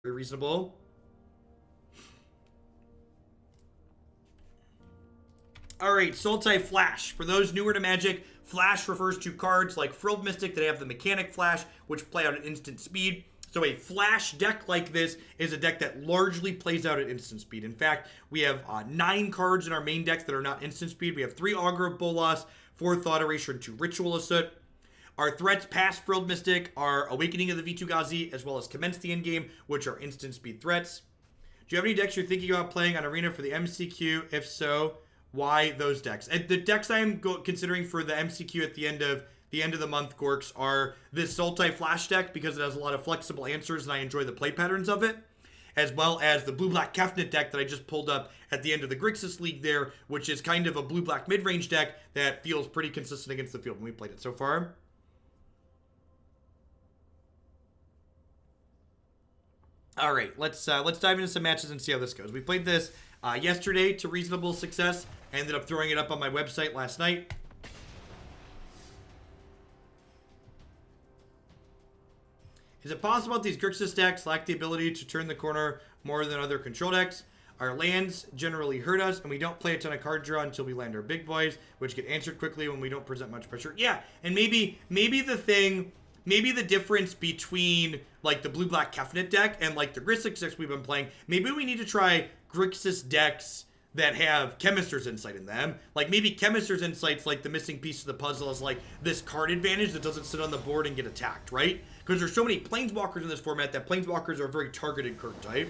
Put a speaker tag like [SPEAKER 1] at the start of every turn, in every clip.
[SPEAKER 1] Very reasonable. Alright, Sultai Flash. For those newer to Magic, Flash refers to cards like Frilled Mystic that have the mechanic Flash, which play out at instant speed. So a Flash deck like this is a deck that largely plays out at instant speed. In fact, we have 9 cards in our main decks that are not instant speed. We have 3 Augur of Bolas, 4 Thought Erasure, and 2 Ritual of Soot. Our threats past Frilled Mystic are Awakening of the Vitu-Ghazi, as well as Commence the Endgame, which are instant speed threats. Do you have any decks you're thinking about playing on Arena for the MCQ? If so, why those decks? And the decks I'm considering for the MCQ at the end of the month, Gorks, are this Sultai Flash deck because it has a lot of flexible answers and I enjoy the play patterns of it, as well as the Blue-Black Kefnet deck that I just pulled up at the end of the Grixis League there, which is kind of a Blue-Black mid-range deck that feels pretty consistent against the field when we played it so far. All right, let's dive into some matches and see how this goes. We played this yesterday to reasonable success. I ended up throwing it up on my website last night. Is it possible that these Grixis decks lack the ability to turn the corner more than other control decks? Our lands generally hurt us, and we don't play a ton of card draw until we land our big boys, which get answered quickly when we don't present much pressure. Yeah, and maybe the difference between like the Blue-Black Kefnet deck and like the Grixis decks we've been playing, maybe we need to try Grixis decks that have Chemister's Insight in them. Like maybe Chemister's Insight's like the missing piece of the puzzle is like this card advantage that doesn't sit on the board and get attacked, right? Because there's so many Planeswalkers in this format that Planeswalkers are a very targeted card type.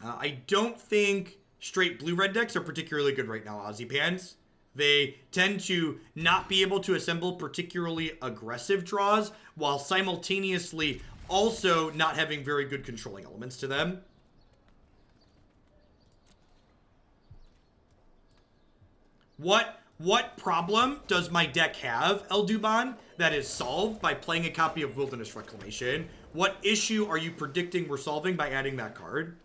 [SPEAKER 1] I don't think straight blue-red decks are particularly good right now, Aussie Pans. They tend to not be able to assemble particularly aggressive draws while simultaneously also not having very good controlling elements to them. What problem does my deck have, El Duban, that is solved by playing a copy of Wilderness Reclamation? What issue are you predicting we're solving by adding that card?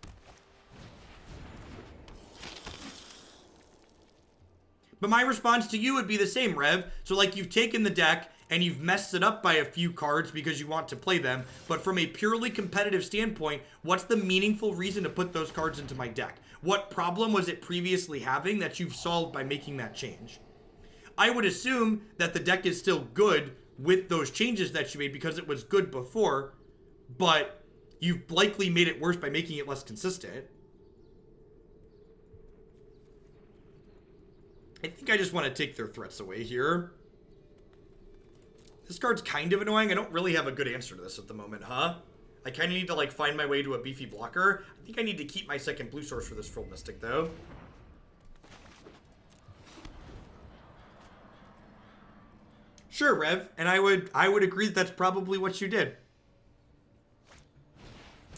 [SPEAKER 1] But my response to you would be the same, Rev. So like you've taken the deck and you've messed it up by a few cards because you want to play them. But from a purely competitive standpoint, what's the meaningful reason to put those cards into my deck? What problem was it previously having that you've solved by making that change? I would assume that the deck is still good with those changes that you made because it was good before, but you've likely made it worse by making it less consistent. I think I just want to take their threats away here. This card's kind of annoying. I don't really have a good answer to this at the moment, huh? I kind of need to, like, find my way to a beefy blocker. I think I need to keep my second blue source for this Frilled Mystic, though. Sure, Rev. And I would agree that that's probably what you did.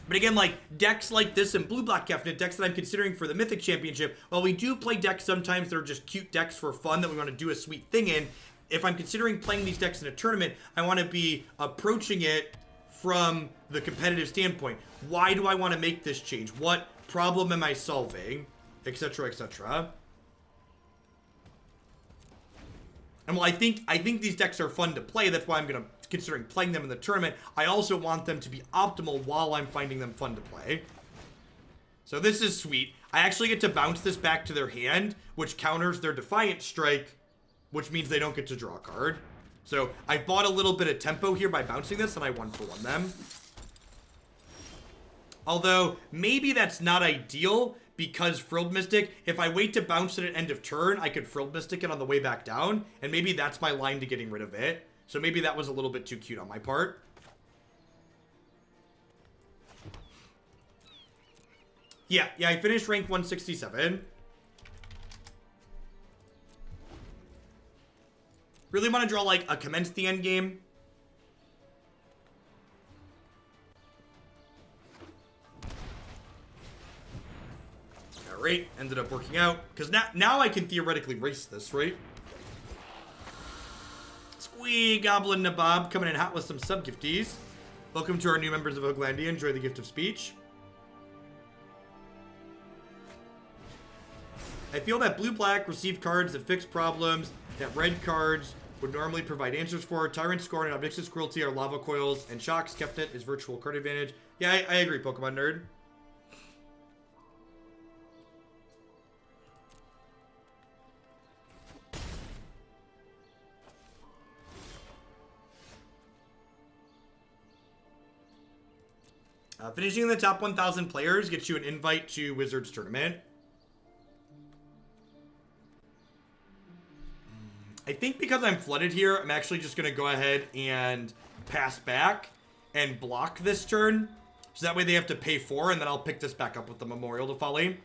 [SPEAKER 1] But again, like, decks like this and Blue-Black Kefnet, decks that I'm considering for the Mythic Championship, while we do play decks sometimes that are just cute decks for fun that we want to do a sweet thing in, if I'm considering playing these decks in a tournament, I want to be approaching it from the competitive standpoint. Why do I want to make this change? What problem am I solving? Etc., etc. And while I think these decks are fun to play, that's why I'm going to considering playing them in the tournament. I also want them to be optimal while I'm finding them fun to play. So this is sweet. I actually get to bounce this back to their hand, which counters their Defiant Strike, which means they don't get to draw a card. So I bought a little bit of tempo here by bouncing this, and I 1-for-1 them. Although, maybe that's not ideal, because Frilled Mystic, if I wait to bounce it at end of turn, I could Frilled Mystic it on the way back down, and maybe that's my line to getting rid of it. So maybe that was a little bit too cute on my part. Yeah, I finished rank 167. Really want to draw like a Commence the Endgame. Alright, ended up working out. Because now I can theoretically race this, right? Squee Goblin Nabob coming in hot with some sub-gifties. Welcome to our new members of Oglandia. Enjoy the gift of speech. I feel that blue-black received cards that fix problems that red cards would normally provide answers for. Tyrant, Scorn, and Nixilis Cruelty are lava coils, and Shock, Skepnet is virtual card advantage. Yeah, I agree, Pokemon nerd. Finishing in the top 1,000 players gets you an invite to Wizards Tournament. I think because I'm flooded here, I'm actually just going to go ahead and pass back and block this turn. So that way they have to pay 4, and then I'll pick this back up with the Memorial to Folly.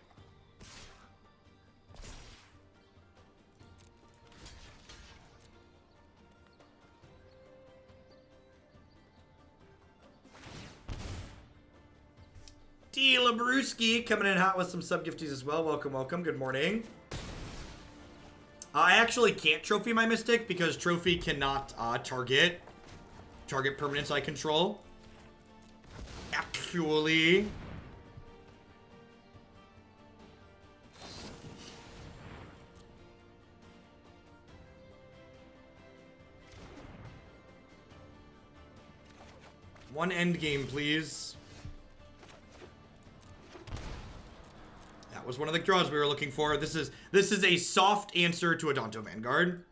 [SPEAKER 1] D. Labruski coming in hot with some sub-gifties as well. Welcome, welcome. Good morning. I actually can't trophy my Mystic because trophy cannot target permanents I control. Actually. One endgame, please. That was one of the draws we were looking for. This is a soft answer to a Donto Vanguard.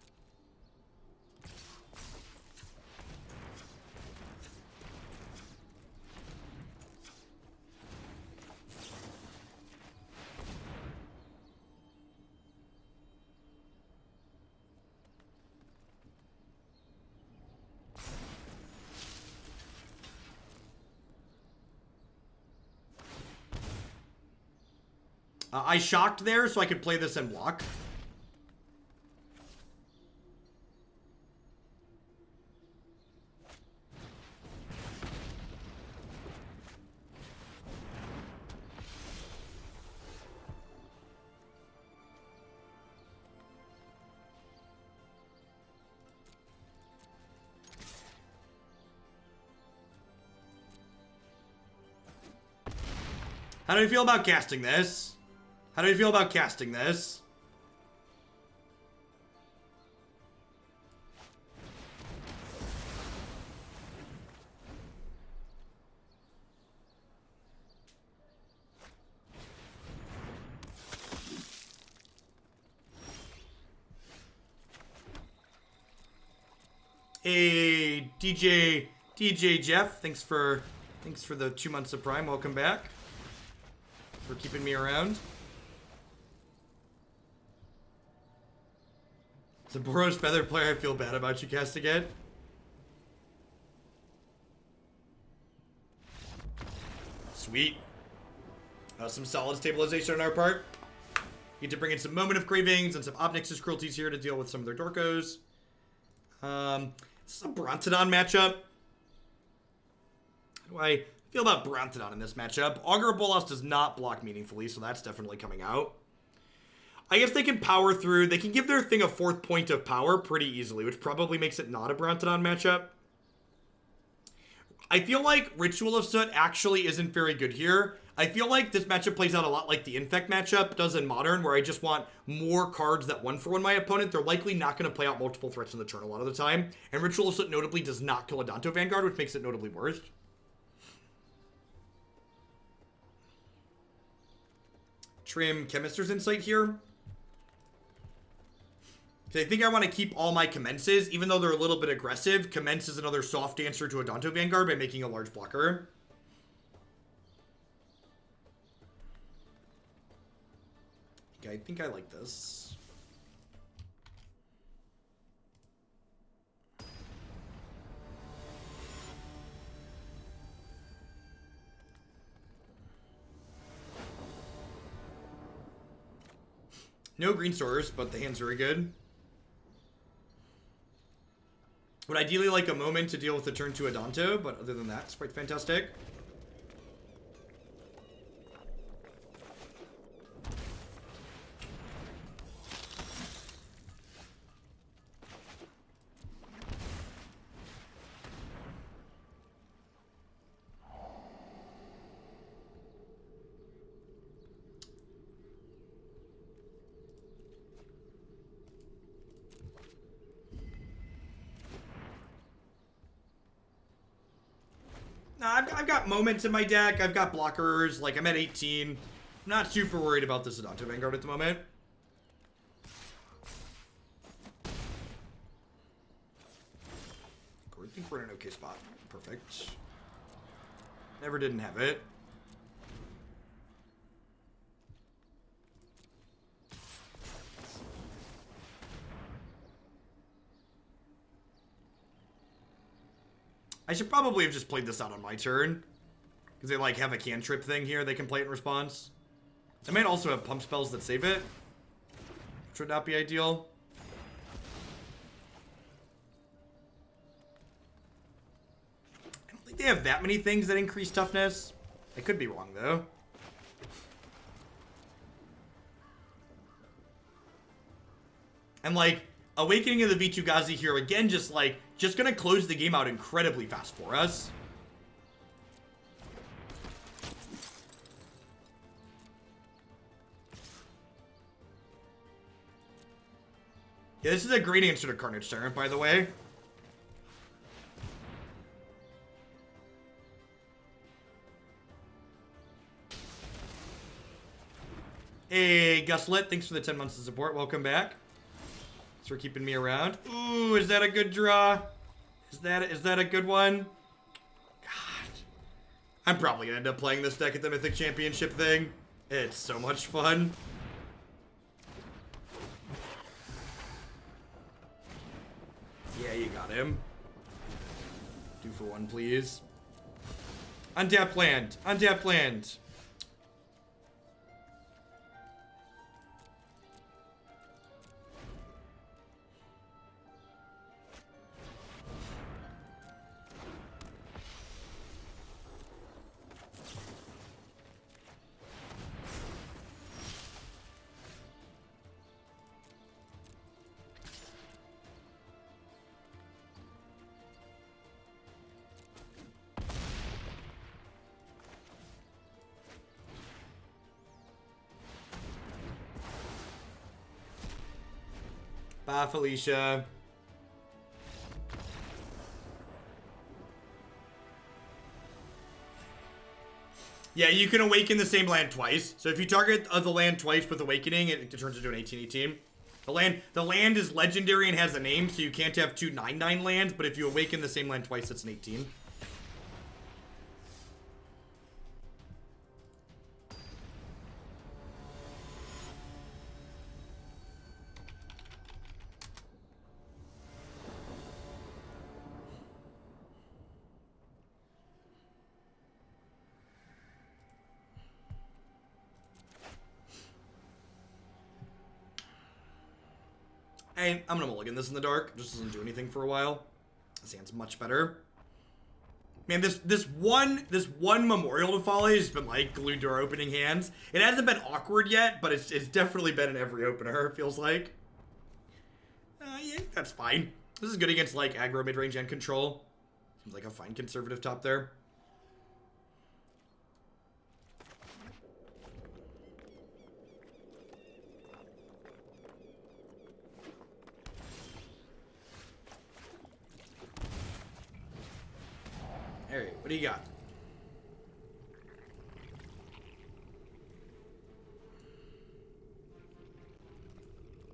[SPEAKER 1] I shocked there so I could play this and block. How do you feel about casting this? How do you feel about casting this? Hey, DJ Jeff, thanks for the 2 months of Prime. Welcome back. For keeping me around. The Boros Feather player, I feel bad about you casting it. Sweet. Some solid stabilization on our part. Need to bring in some Moment of Cravings and some Nixilis Cruelties here to deal with some of their Dorkos. This is a Brontodon matchup. How do I feel about Brontodon in this matchup? Augur of Bolas does not block meaningfully, so that's definitely coming out. I guess they can power through. They can give their thing a 4th point of power pretty easily, which probably makes it not a Brontodon matchup. I feel like Ritual of Soot actually isn't very good here. I feel like this matchup plays out a lot like the Infect matchup does in Modern, where I just want more cards that 1-for-1 my opponent. They're likely not going to play out multiple threats in the turn a lot of the time. And Ritual of Soot notably does not kill a Donto Vanguard, which makes it notably worse. Trim Chemister's Insight here. I think I want to keep all my Commences, even though they're a little bit aggressive. Commence is another soft answer to a Donto Vanguard by making a large blocker. Okay, I think I like this. No green stores, but the hand's very good. Would ideally like a moment to deal with the turn to Adonto, but other than that, it's quite fantastic. Nah, I've got moments in my deck. I've got blockers. Like, I'm at 18. I'm not super worried about this Azcanta Vanguard at the moment. I think we're in an okay spot. Perfect. Never didn't have it. I should probably have just played this out on my turn. Because they, like, have a cantrip thing here they can play it in response. I might also have pump spells that save it. Which would not be ideal. I don't think they have that many things that increase toughness. I could be wrong, though. And, like, Awakening of the Vitu-Ghazi here, again, just gonna close the game out incredibly fast for us. Yeah, this is a great answer to Carnage Tyrant, by the way. Hey, Guslet, thanks for the 10 months of support. Welcome back. Thanks for keeping me around. Ooh, is that a good draw? Is that a good one? God. I'm probably gonna end up playing this deck at the Mythic Championship thing. It's so much fun. Yeah, you got him. 2 for 1, please. Untapped land. Untapped land. Bye, Felicia. Yeah, you can awaken the same land twice. So if you target the land twice with Awakening, it turns into an 18/18. The land is legendary and has a name, so you can't have 2 9/9 lands, but if you awaken the same land twice, it's an 18. And I'm gonna mulligan this in the dark. Just doesn't do anything for a while. This hand's much better. Man, this one Memorial to Folly has been like glued to our opening hands. It hasn't been awkward yet, but it's definitely been in every opener, it feels like. Yeah, that's fine. This is good against like aggro, mid-range, and control. Seems like a fine conservative top there. Alright, what do you got?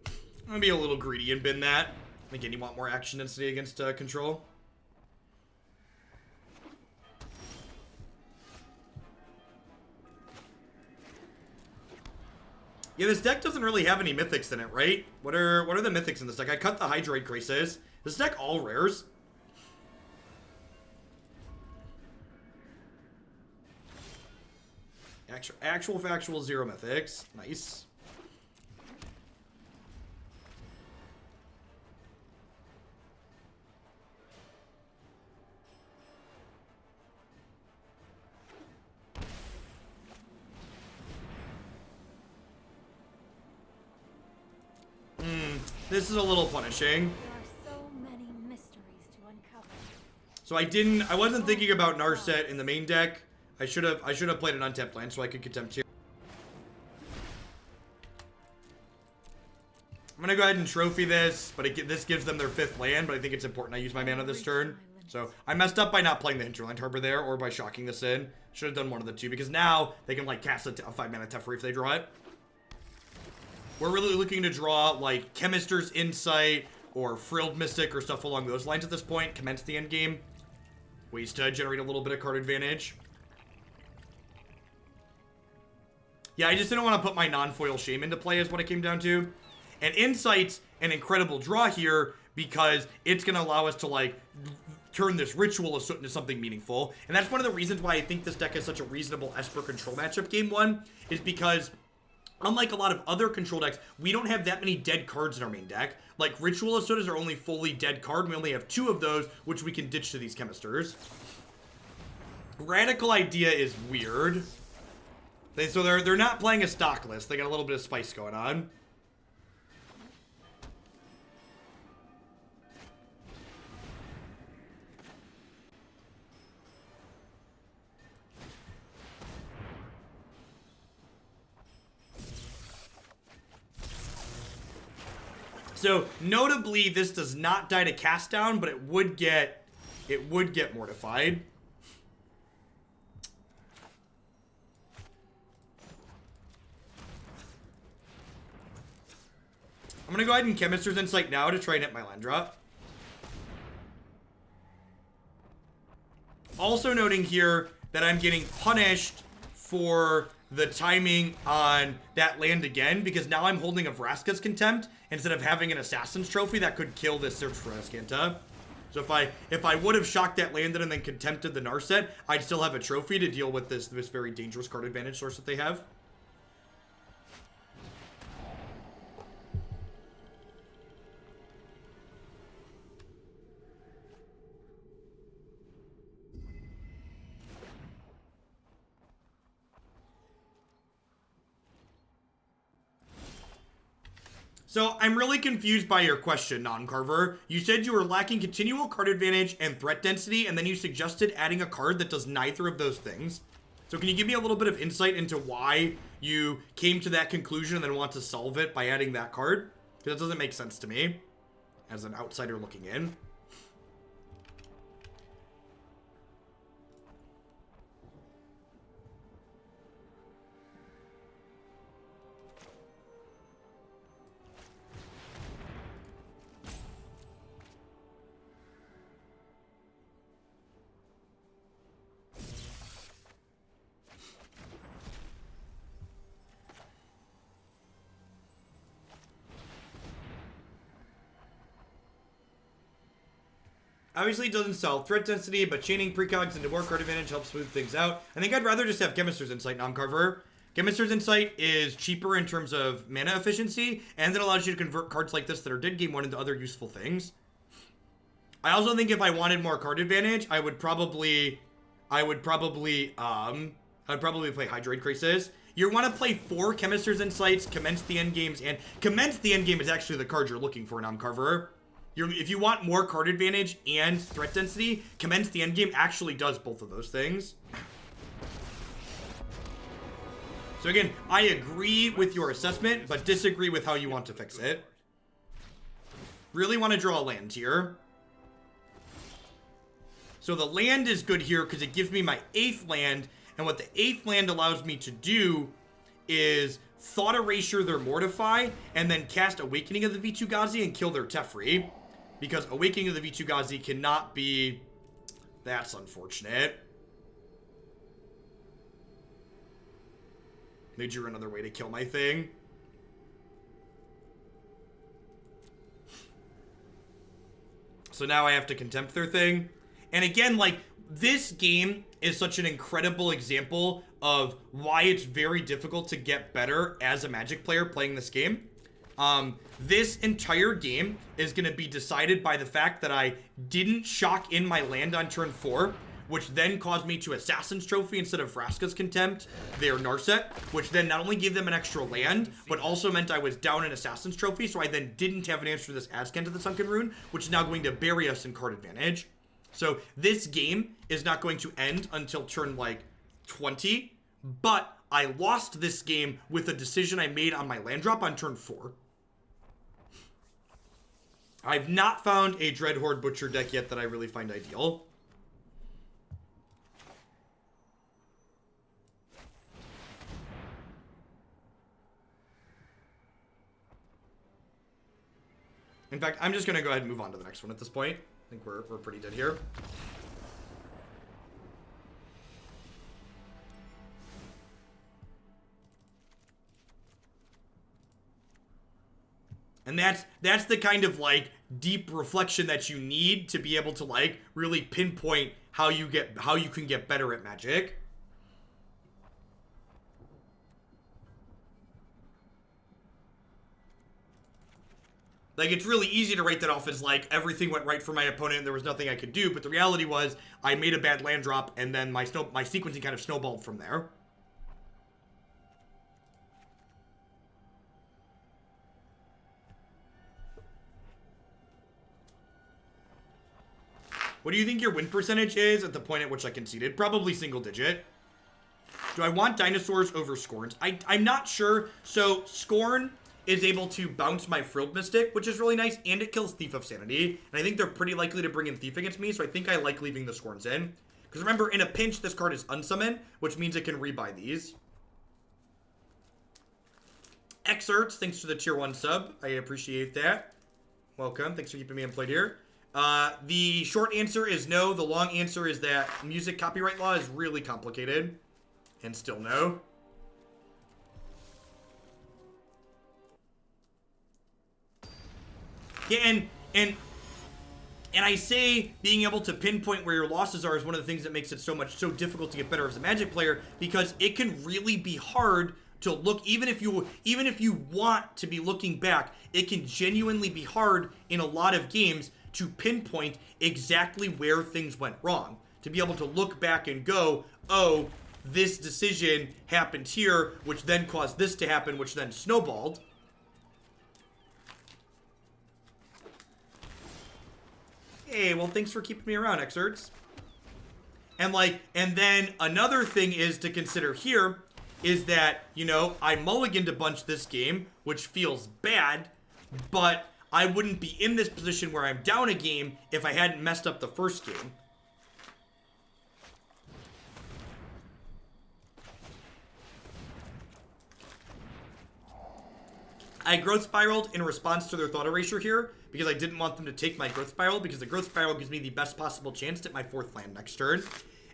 [SPEAKER 1] I'm gonna be a little greedy and bin that. Again, you want more action density against control. Yeah, this deck doesn't really have any mythics in it, right? What are the mythics in this deck? I cut the Hydroid Graces. This deck all rares. Actual factual 0 mythics. Nice. This is a little punishing.
[SPEAKER 2] There are so many mysteries to uncover.
[SPEAKER 1] So I wasn't thinking about Narset in the main deck. I should have played an untapped land so I could Contempt here. I'm gonna go ahead and trophy this, but this gives them their 5th land, but I think it's important I use my mana this turn. So I messed up by not playing the Hinterland Harbor there, or by shocking this in. Should have done one of the two, because now they can, like, cast a 5-mana Teferi if they draw it. We're really looking to draw, like, Chemister's Insight, or Frilled Mystic, or stuff along those lines at this point. Commence the Endgame. Ways to generate a little bit of card advantage. Yeah, I just didn't want to put my non-foil Shame into play is what it came down to. And Insight's an incredible draw here, because it's going to allow us to, like, turn this Ritual of Soot into something meaningful. And that's one of the reasons why I think this deck is such a reasonable Esper control matchup game one, is because unlike a lot of other control decks, we don't have that many dead cards in our main deck. Like, Ritual of Soot is our only fully dead card, and we only have 2 of those, which we can ditch to these Chemisters. Radical Idea is weird. So they're not playing a stock list. They got a little bit of spice going on. So, notably, this does not die to cast down, but it would get mortified. I'm gonna go ahead and Chemister's Insight now to try and hit my land drop. Also noting here that I'm getting punished for the timing on that land again, because now I'm holding a Vraska's Contempt instead of having an Assassin's Trophy that could kill this search for Azcanta. So if I would have shocked that landed and then Contempted the Narset, I'd still have a trophy to deal with this very dangerous card advantage source that they have. So, I'm really confused by your question, Non-Carver. You said you were lacking continual card advantage and threat density, and then you suggested adding a card that does neither of those things. So can you give me a little bit of insight into why you came to that conclusion and then want to solve it by adding that card? Because that doesn't make sense to me, as an outsider looking in. Obviously, it doesn't solve threat density, but chaining precogs into more card advantage helps smooth things out. I think I'd rather just have Chemister's Insight, Non-Carver. Chemister's Insight is cheaper in terms of mana efficiency, and it allows you to convert cards like this that are dead game one into other useful things. I also think if I wanted more card advantage, I would probably play Hydroid Crisis. You want to play 4 Chemister's Insights, Commence the Endgames, and Commence the Endgame is actually the card you're looking for, Non-Carver. If you want more card advantage and threat density, Commence the Endgame actually does both of those things. So again, I agree with your assessment, but disagree with how you want to fix it. Really want to draw a land here. So the land is good here because it gives me my 8th land, and what the 8th land allows me to do is Thought Erasure their Mortify, and then cast Awakening of the Vitu-Ghazi and kill their Teferi. Because Awakening of the Vitu-Ghazi cannot be... That's unfortunate. They drew another way to kill my thing. So now I have to Contempt their thing. And again, like, this game is such an incredible example of why it's very difficult to get better as a Magic player playing this game. This entire game is going to be decided by the fact that I didn't shock in my land on turn 4, which then caused me to Assassin's Trophy instead of Vraska's Contempt, their Narset, which then not only gave them an extra land, but also meant I was down an Assassin's Trophy, so I then didn't have an answer to this Azcanta the Sunken Rune, which is now going to bury us in card advantage. So this game is not going to end until turn, like, 20, but I lost this game with a decision I made on my land drop on turn 4. I've not found a Dreadhorde Butcher deck yet that I really find ideal. In fact, I'm just going to go ahead and move on to the next one at this point. I think we're pretty dead here. And that's the kind of, like, deep reflection that you need to be able to, like, really pinpoint how you can get better at Magic. Like, it's really easy to write that off as, like, everything went right for my opponent and there was nothing I could do, but the reality was I made a bad land drop and then my sequencing kind of snowballed from there. What do you think your win percentage is at the point at which I conceded? Probably single digit. Do I want dinosaurs over Scorns? I'm not sure. So, Scorn is able to bounce my Frilled Mystic, which is really nice, and it kills Thief of Sanity. And I think they're pretty likely to bring in Thief against me, so I think I like leaving the Scorns in. Because remember, in a pinch, this card is unsummon, which means it can rebuy these. Excerpts, thanks for the tier 1 sub. I appreciate that. Welcome. Thanks for keeping me employed here. The short answer is no. The long answer is that music copyright law is really complicated. And still no. Yeah, and I say being able to pinpoint where your losses are is one of the things that makes it so difficult to get better as a Magic player, because it can really be hard to look, even if you want to be looking back, it can genuinely be hard in a lot of games to pinpoint exactly where things went wrong. To be able to look back and go, oh, this decision happened here, which then caused this to happen, which then snowballed. Hey, well, thanks for keeping me around, Excerpts. And then another thing is to consider here is that, you know, I mulliganed a bunch this game, which feels bad, but I wouldn't be in this position where I'm down a game if I hadn't messed up the first game. I growth spiraled in response to their Thought Erasure here, because I didn't want them to take my growth spiral, because the growth spiral gives me the best possible chance at my 4th land next turn.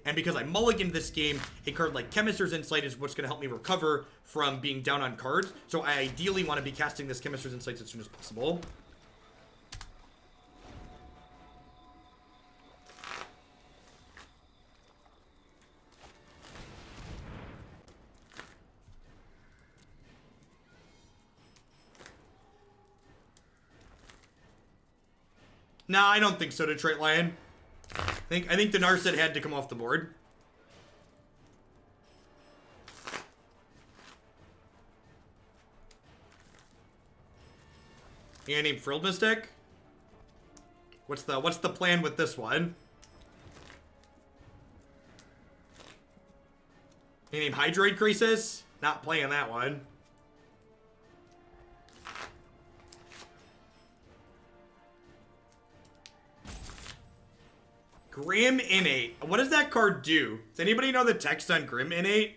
[SPEAKER 1] And because I mulliganed this game, a card like Chemister's Insight is what's going to help me recover from being down on cards. So I ideally want to be casting this Chemister's Insights as soon as possible. Nah, I don't think so, Detroit Lion. I think the Narset had to come off the board. You named Frilled Mystic? What's the plan with this one? You named Hydroid Crisis? Not playing that one. Grim Innate. What does that card do? Does anybody know the text on Grim Innate?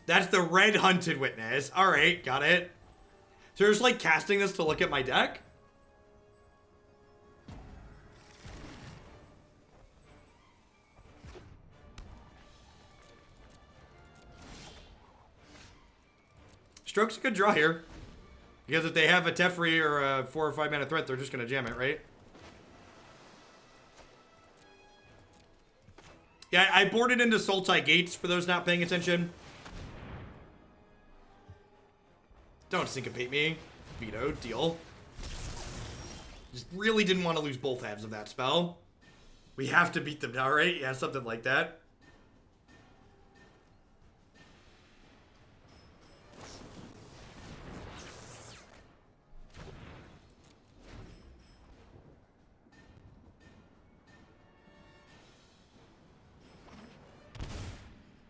[SPEAKER 1] That's the Red Hunted Witness. Alright, got it. So you're just like casting this to look at my deck? Stroke's a good draw here. Because if they have a Teferi or a 4 or 5 mana threat, they're just going to jam it, right? Yeah, I boarded into Sultai Gates for those not paying attention. Don't syncopate me. Veto, deal. Just really didn't want to lose both halves of that spell. We have to beat them now, right? Yeah, something like that.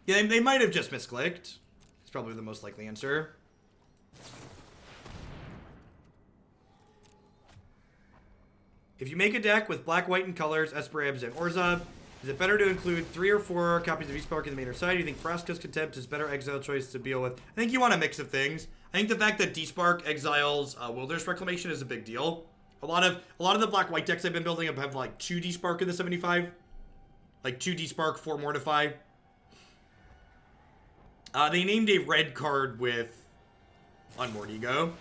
[SPEAKER 1] Yeah, they might have just misclicked. It's probably the most likely answer. If you make a deck with black, white, and colors, Esper, Abs, and Orzhov, is it better to include 3 or 4 copies of Eastpark in the main or side? Do you think Vraska's Contempt is better exile choice to deal with? I think you want a mix of things. I think the fact that Despark exiles Wilderness Reclamation is a big deal. A lot of the black-white decks I've been building up have like 2 Despark in the 75. Like 2 Despark, 4 Mortify. They named a red card with Unmoored Ego.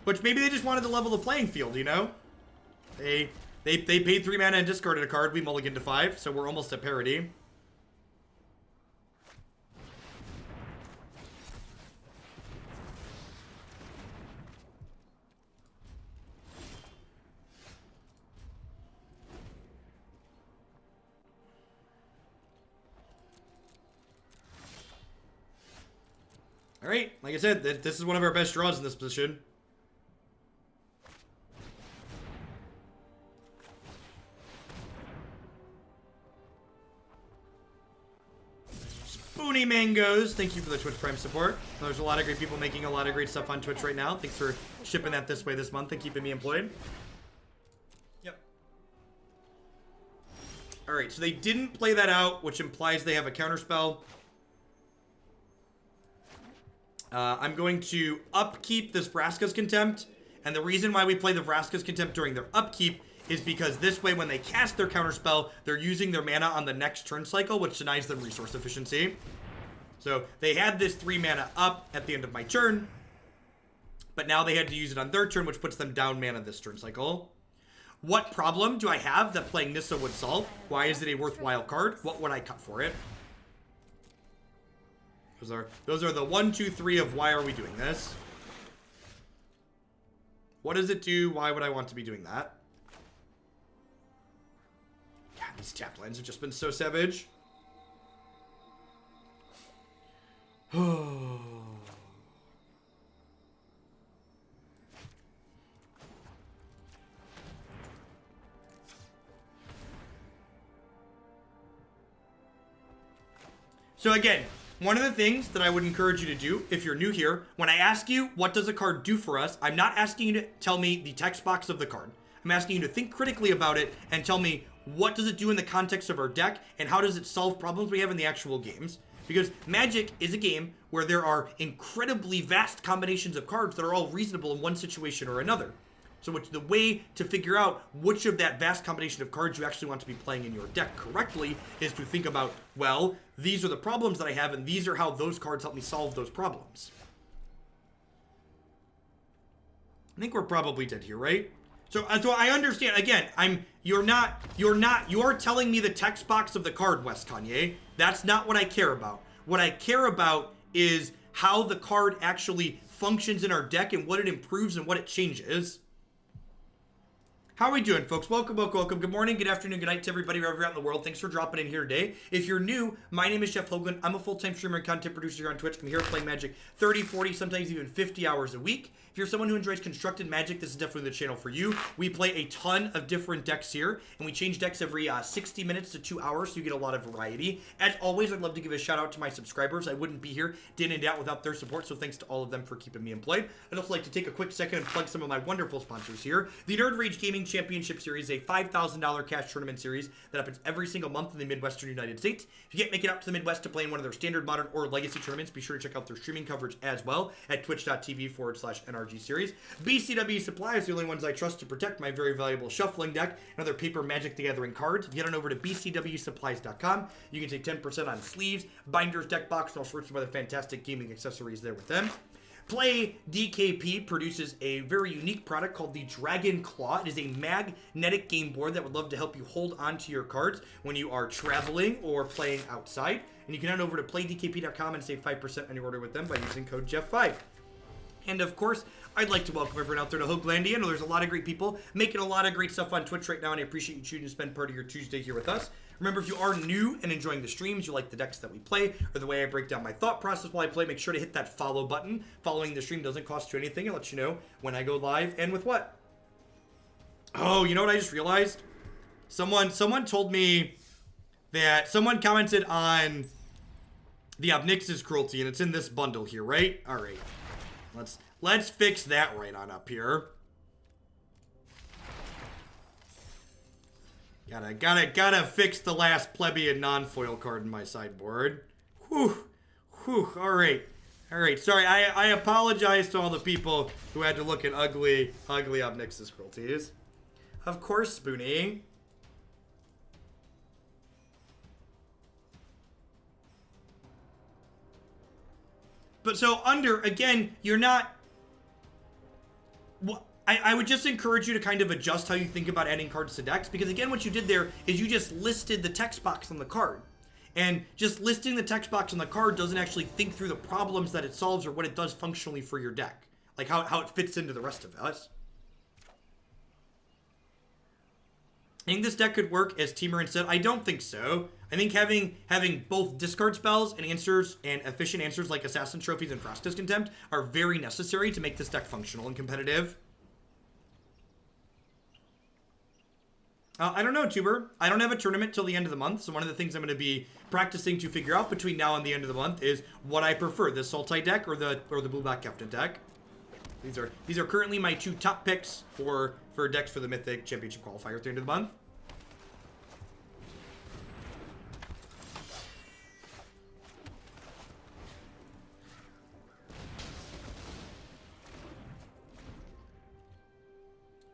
[SPEAKER 1] Which maybe they just wanted to level the playing field, you know? They paid 3 mana and discarded a card. We mulliganed to 5, so we're almost at parity. Alright, like I said, this is one of our best draws in this position. Spoony Mangoes, thank you for the Twitch Prime support. There's a lot of great people making a lot of great stuff on Twitch right now. Thanks for shipping that this way this month and keeping me employed. Yep. Alright, so they didn't play that out, which implies they have a counterspell. I'm going to upkeep this Vraska's Contempt, and the reason why we play the Vraska's Contempt during their upkeep is because this way when they cast their counterspell, they're using their mana on the next turn cycle, which denies them resource efficiency. So they had this 3 mana up at the end of my turn, but now they had to use it on their turn, which puts them down mana this turn cycle. What problem do I have that playing Nissa would solve? Why is it a worthwhile card? What would I cut for it? Those are the 1, 2, 3 of why are we doing this? What does it do? Why would I want to be doing that? God, these tapped lands have just been so savage. So again, one of the things that I would encourage you to do, if you're new here, when I ask you, what does a card do for us? I'm not asking you to tell me the text box of the card. I'm asking you to think critically about it and tell me, what does it do in the context of our deck, and how does it solve problems we have in the actual games? Because Magic is a game where there are incredibly vast combinations of cards that are all reasonable in one situation or another. So the way to figure out which of that vast combination of cards you actually want to be playing in your deck correctly is to think about, well, these are the problems that I have, and these are how those cards help me solve those problems. I think we're probably dead here, right? So I understand. Again, you're telling me the text box of the card, Wes Kanye. That's not what I care about. What I care about is how the card actually functions in our deck and what it improves and what it changes. How are we doing, folks? Welcome, welcome, welcome. Good morning, good afternoon, good night to everybody wherever you're out in the world. Thanks for dropping in here today. If you're new, my name is Jeff Hoagland. I'm a full-time streamer and content producer here on Twitch. I'm here playing Magic 30, 40, sometimes even 50 hours a week. If you're someone who enjoys constructed Magic, this is definitely the channel for you. We play a ton of different decks here, and we change decks every 60 minutes to 2 hours, so you get a lot of variety. As always, I'd love to give a shout out to my subscribers. I wouldn't be here day in and out without their support, so thanks to all of them for keeping me employed. I'd also like to take a quick second and plug some of my wonderful sponsors here. The Nerd Rage Gaming Championship Series, a $5,000 cash tournament series that happens every single month in the Midwestern United States. If you can't make it out to the Midwest to play in one of their standard, modern, or legacy tournaments, be sure to check out their streaming coverage as well at twitch.tv/NRG series. BCW Supply is the only ones I trust to protect my very valuable shuffling deck and other paper Magic the Gathering cards. If you head on over to bcwsupplies.com, you can save 10% on sleeves, binders, deck box, and all sorts of other fantastic gaming accessories there with them. Play DKP produces a very unique product called the Dragon Claw. It is a magnetic game board that would love to help you hold onto your cards when you are traveling or playing outside. And you can head over to playdkp.com and save 5% on your order with them by using code Jeff5. And of course, I'd like to welcome everyone out there to Hoaglandia. I know there's a lot of great people making a lot of great stuff on Twitch right now, and I appreciate you choosing to spend part of your Tuesday here with us. Remember, if you are new and enjoying the streams, you like the decks that we play, or the way I break down my thought process while I play, make sure to hit that follow button. Following the stream doesn't cost you anything. It lets you know when I go live and with what. Oh, you know what I just realized? Someone told me that someone commented on the Obnix's Cruelty, and it's in this bundle here, right? All right. Let's fix that right on up here. Gotta fix the last plebeian non-foil card in my sideboard. Whew. All right. Sorry, I apologize to all the people who had to look at ugly Obnix's Cruelties. Of course, Spoonie. But so again, you're not... I would just encourage you to kind of adjust how you think about adding cards to decks, because again, what you did there is you just listed the text box on the card. And just listing the text box on the card doesn't actually think through the problems that it solves or what it does functionally for your deck. Like how it fits into the rest of us. I think this deck could work as Teamer said. I don't think so. I think having both discard spells and answers and efficient answers like Assassin Trophies and Vraska's Contempt are very necessary to make this deck functional and competitive. I don't know, Tuber. I don't have a tournament till the end of the month, so one of the things I'm going to be practicing to figure out between now and the end of the month is what I prefer, the Sultai deck or the Blue-Black Captain deck. These are currently my 2 top picks for decks for the Mythic Championship qualifier at the end of the month.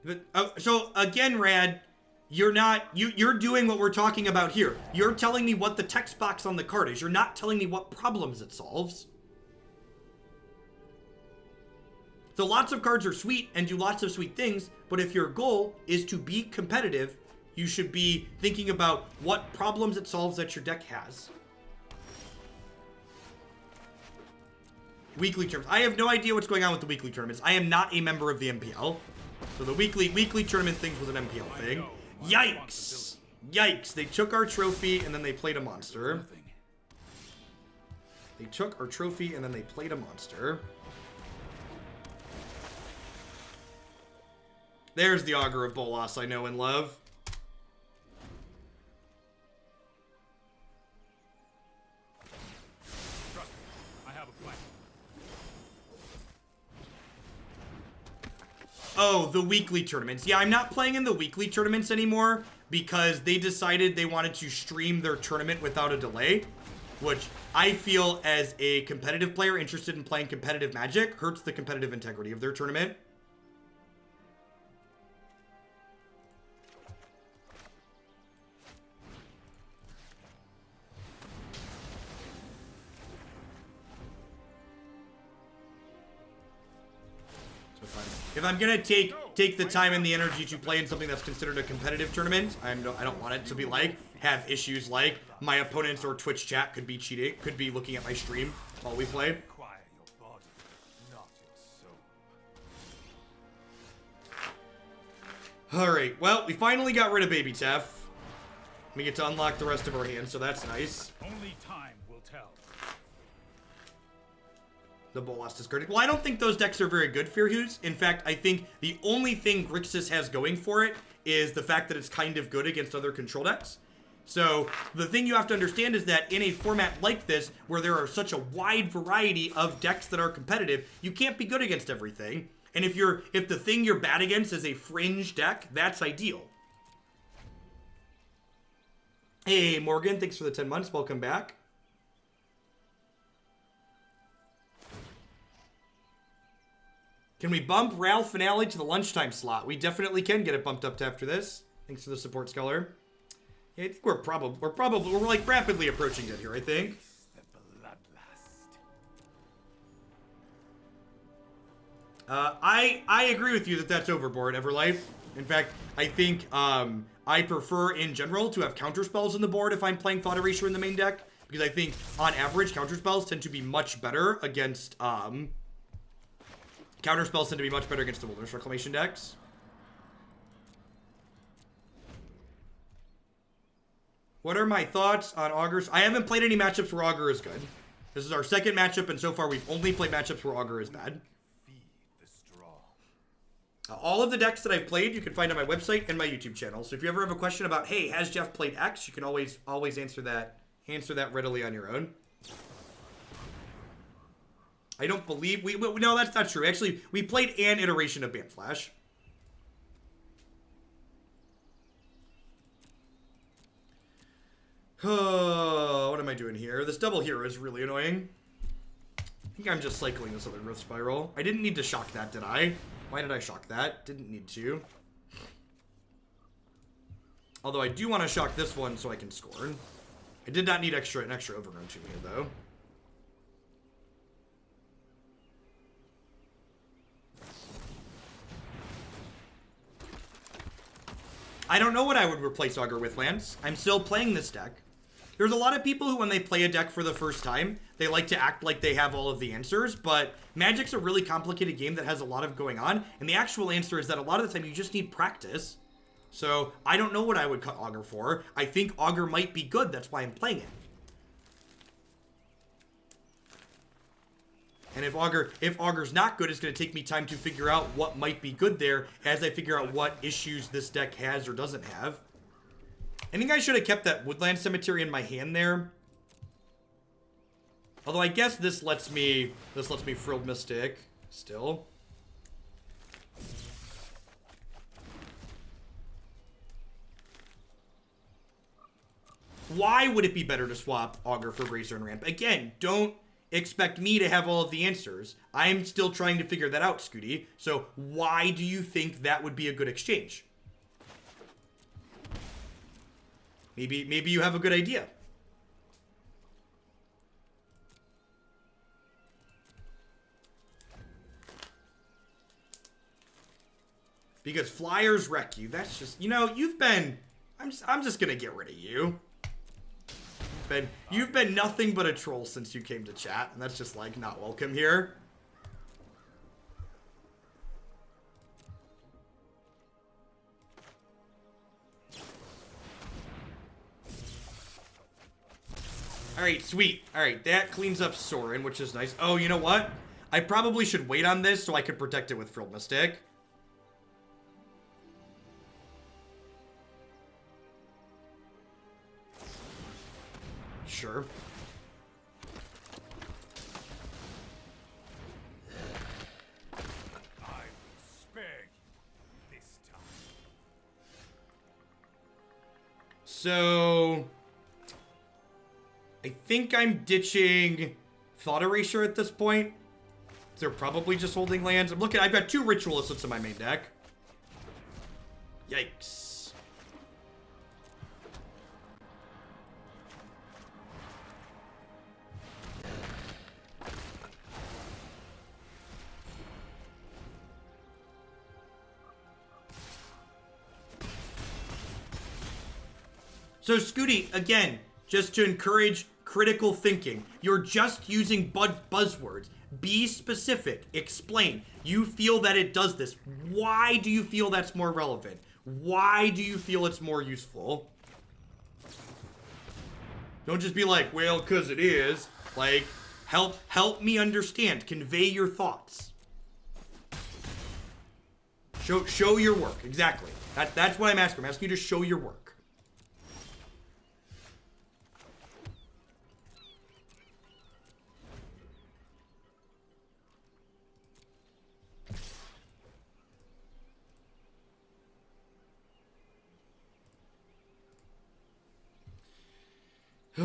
[SPEAKER 1] But, so again, Rad, you're doing what we're talking about here. You're telling me what the text box on the card is. You're not telling me what problems it solves. So lots of cards are sweet and do lots of sweet things, but if your goal is to be competitive, you should be thinking about what problems it solves that your deck has. Weekly tournaments. I have no idea what's going on with the weekly tournaments. I am not a member of the MPL. So the weekly tournament things was an MPL thing. Yikes! Yikes! They took our trophy and then they played a monster. They took our trophy and then they played a monster. There's the Augur of Bolas I know and love.
[SPEAKER 3] I have a plan.
[SPEAKER 1] Oh, the weekly tournaments. Yeah, I'm not playing in the weekly tournaments anymore because they decided they wanted to stream their tournament without a delay, which I feel as a competitive player interested in playing competitive Magic hurts the competitive integrity of their tournament. If I'm gonna take the time and the energy to play in something that's considered a competitive tournament, I don't want it to be like have issues like my opponents or Twitch chat could be cheating, could be looking at my stream while we play.
[SPEAKER 3] Require your body, not your soul.
[SPEAKER 1] All right, well, we finally got rid of Baby Tef. We get to unlock the rest of our hands, so that's nice.
[SPEAKER 3] Only time will tell.
[SPEAKER 1] The Bolas discarded. Well, I don't think those decks are very good, Fearhoots. In fact, I think the only thing Grixis has going for it is the fact that it's kind of good against other control decks. So the thing you have to understand is that in a format like this, where there are such a wide variety of decks that are competitive, you can't be good against everything. And if the thing you're bad against is a fringe deck, that's ideal. Hey, Morgan, thanks for the 10 months. Welcome back. Can we bump Ralph Finale to the lunchtime slot? We definitely can get it bumped up to after this. Thanks for the support, Scholar. Yeah, I think we're like rapidly approaching it here, I think. I agree with you that that's overboard, Everlife. In fact, I think I prefer in general to have counterspells in the board if I'm playing Thought Erasure in the main deck, because I think on average counterspells tend to be much better against Counterspells tend to be much better against the Wilderness Reclamation decks. What are my thoughts on Augurs? I haven't played any matchups where Augur is good. This is our second matchup, and so far we've only played matchups where Augur is bad. All of the decks that I've played, you can find on my website and my YouTube channel. So if you ever have a question about, hey, has Jeff played X, you can always answer that readily on your own. I don't believe we no, that's not true. Actually, we played an iteration of Band Flash. Oh, what am I doing here? This double hero is really annoying. I think I'm just cycling this other Rift Spiral. I didn't need to shock that, did I? Why did I shock that? Didn't need to. Although I do want to shock this one so I can Scorn. I did not need an extra Overgrown Tomb here, though. I don't know what I would replace Augur with, Lance. I'm still playing this deck. There's a lot of people who, when they play a deck for the first time, they like to act like they have all of the answers, but Magic's a really complicated game that has a lot of going on, and the actual answer is that a lot of the time you just need practice. So, I don't know what I would cut Augur for. I think Augur might be good, that's why I'm playing it. And if Augur's not good, it's going to take me time to figure out what might be good there as I figure out what issues this deck has or doesn't have. I think I should have kept that Woodland Cemetery in my hand there. Although I guess this lets me Frilled Mystic still. Why would it be better to swap Augur for Bracer and Ramp? Again, don't expect me to have all of the answers. I'm still trying to figure that out, Scooty. So why do you think that would be a good exchange? Maybe you have a good idea. Because flyers wreck you. That's just, you know, you've been, I'm just gonna get rid of you. You've been nothing but a troll since you came to chat, and that's just like not welcome here. Alright, sweet. Alright, that cleans up Sorin, which is nice. Oh, you know what? I probably should wait on this so I could protect it with Frilled Mystic. Sure.
[SPEAKER 3] I will spare you this time.
[SPEAKER 1] So I think I'm ditching Thought Erasure at this point. They're probably just holding lands. I'm looking, I've got 2 Ritual of Soot in my main deck. Yikes. So, Scooty, again, just to encourage critical thinking, you're just using buzzwords. Be specific. Explain. You feel that it does this. Why do you feel that's more relevant? Why do you feel it's more useful? Don't just be like, well, because it is. Like, help me understand. Convey your thoughts. Show your work. Exactly. That's what I'm asking. I'm asking you to show your work. I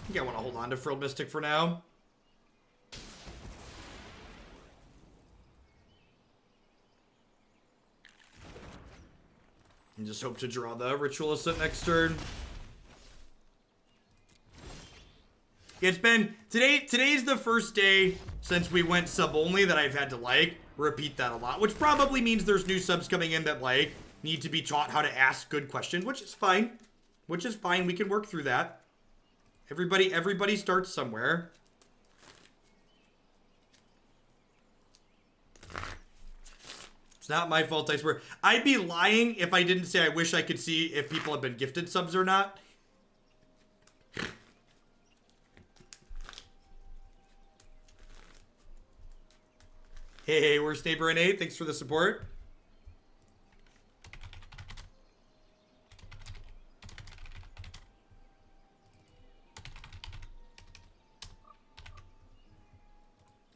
[SPEAKER 1] think I want to hold on to Frilled Mystic for now. And just hope to draw the Ritual of Soot next turn. It's been today's the first day since we went sub only that I've had to like repeat that a lot, which probably means there's new subs coming in that like need to be taught how to ask good questions, which is fine. Which is fine. We can work through that. Everybody starts somewhere. It's not my fault, I swear. I'd be lying if I didn't say I wish I could see if people have been gifted subs or not. Hey, we're Neighbor and 8. Thanks for the support.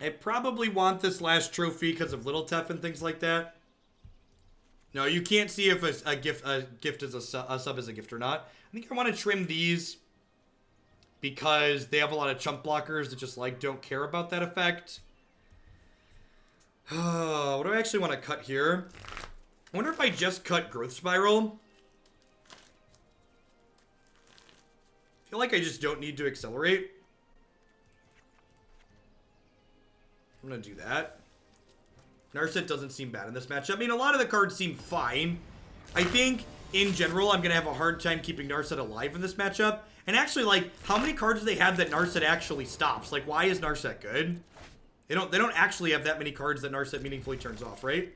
[SPEAKER 1] I probably want this last trophy because of Little Tef and things like that. No, you can't see if a gift is a sub is a gift or not. I think I want to trim these because they have a lot of chump blockers that just like don't care about that effect. What do I actually want to cut here? I wonder if I just cut Growth Spiral. I feel like I just don't need to accelerate. I'm going to do that. Narset doesn't seem bad in this matchup. I mean, a lot of the cards seem fine. I think, in general, I'm going to have a hard time keeping Narset alive in this matchup. And actually, like, how many cards do they have that Narset actually stops? Like, why is Narset good? They don't actually have that many cards that Narset meaningfully turns off, right?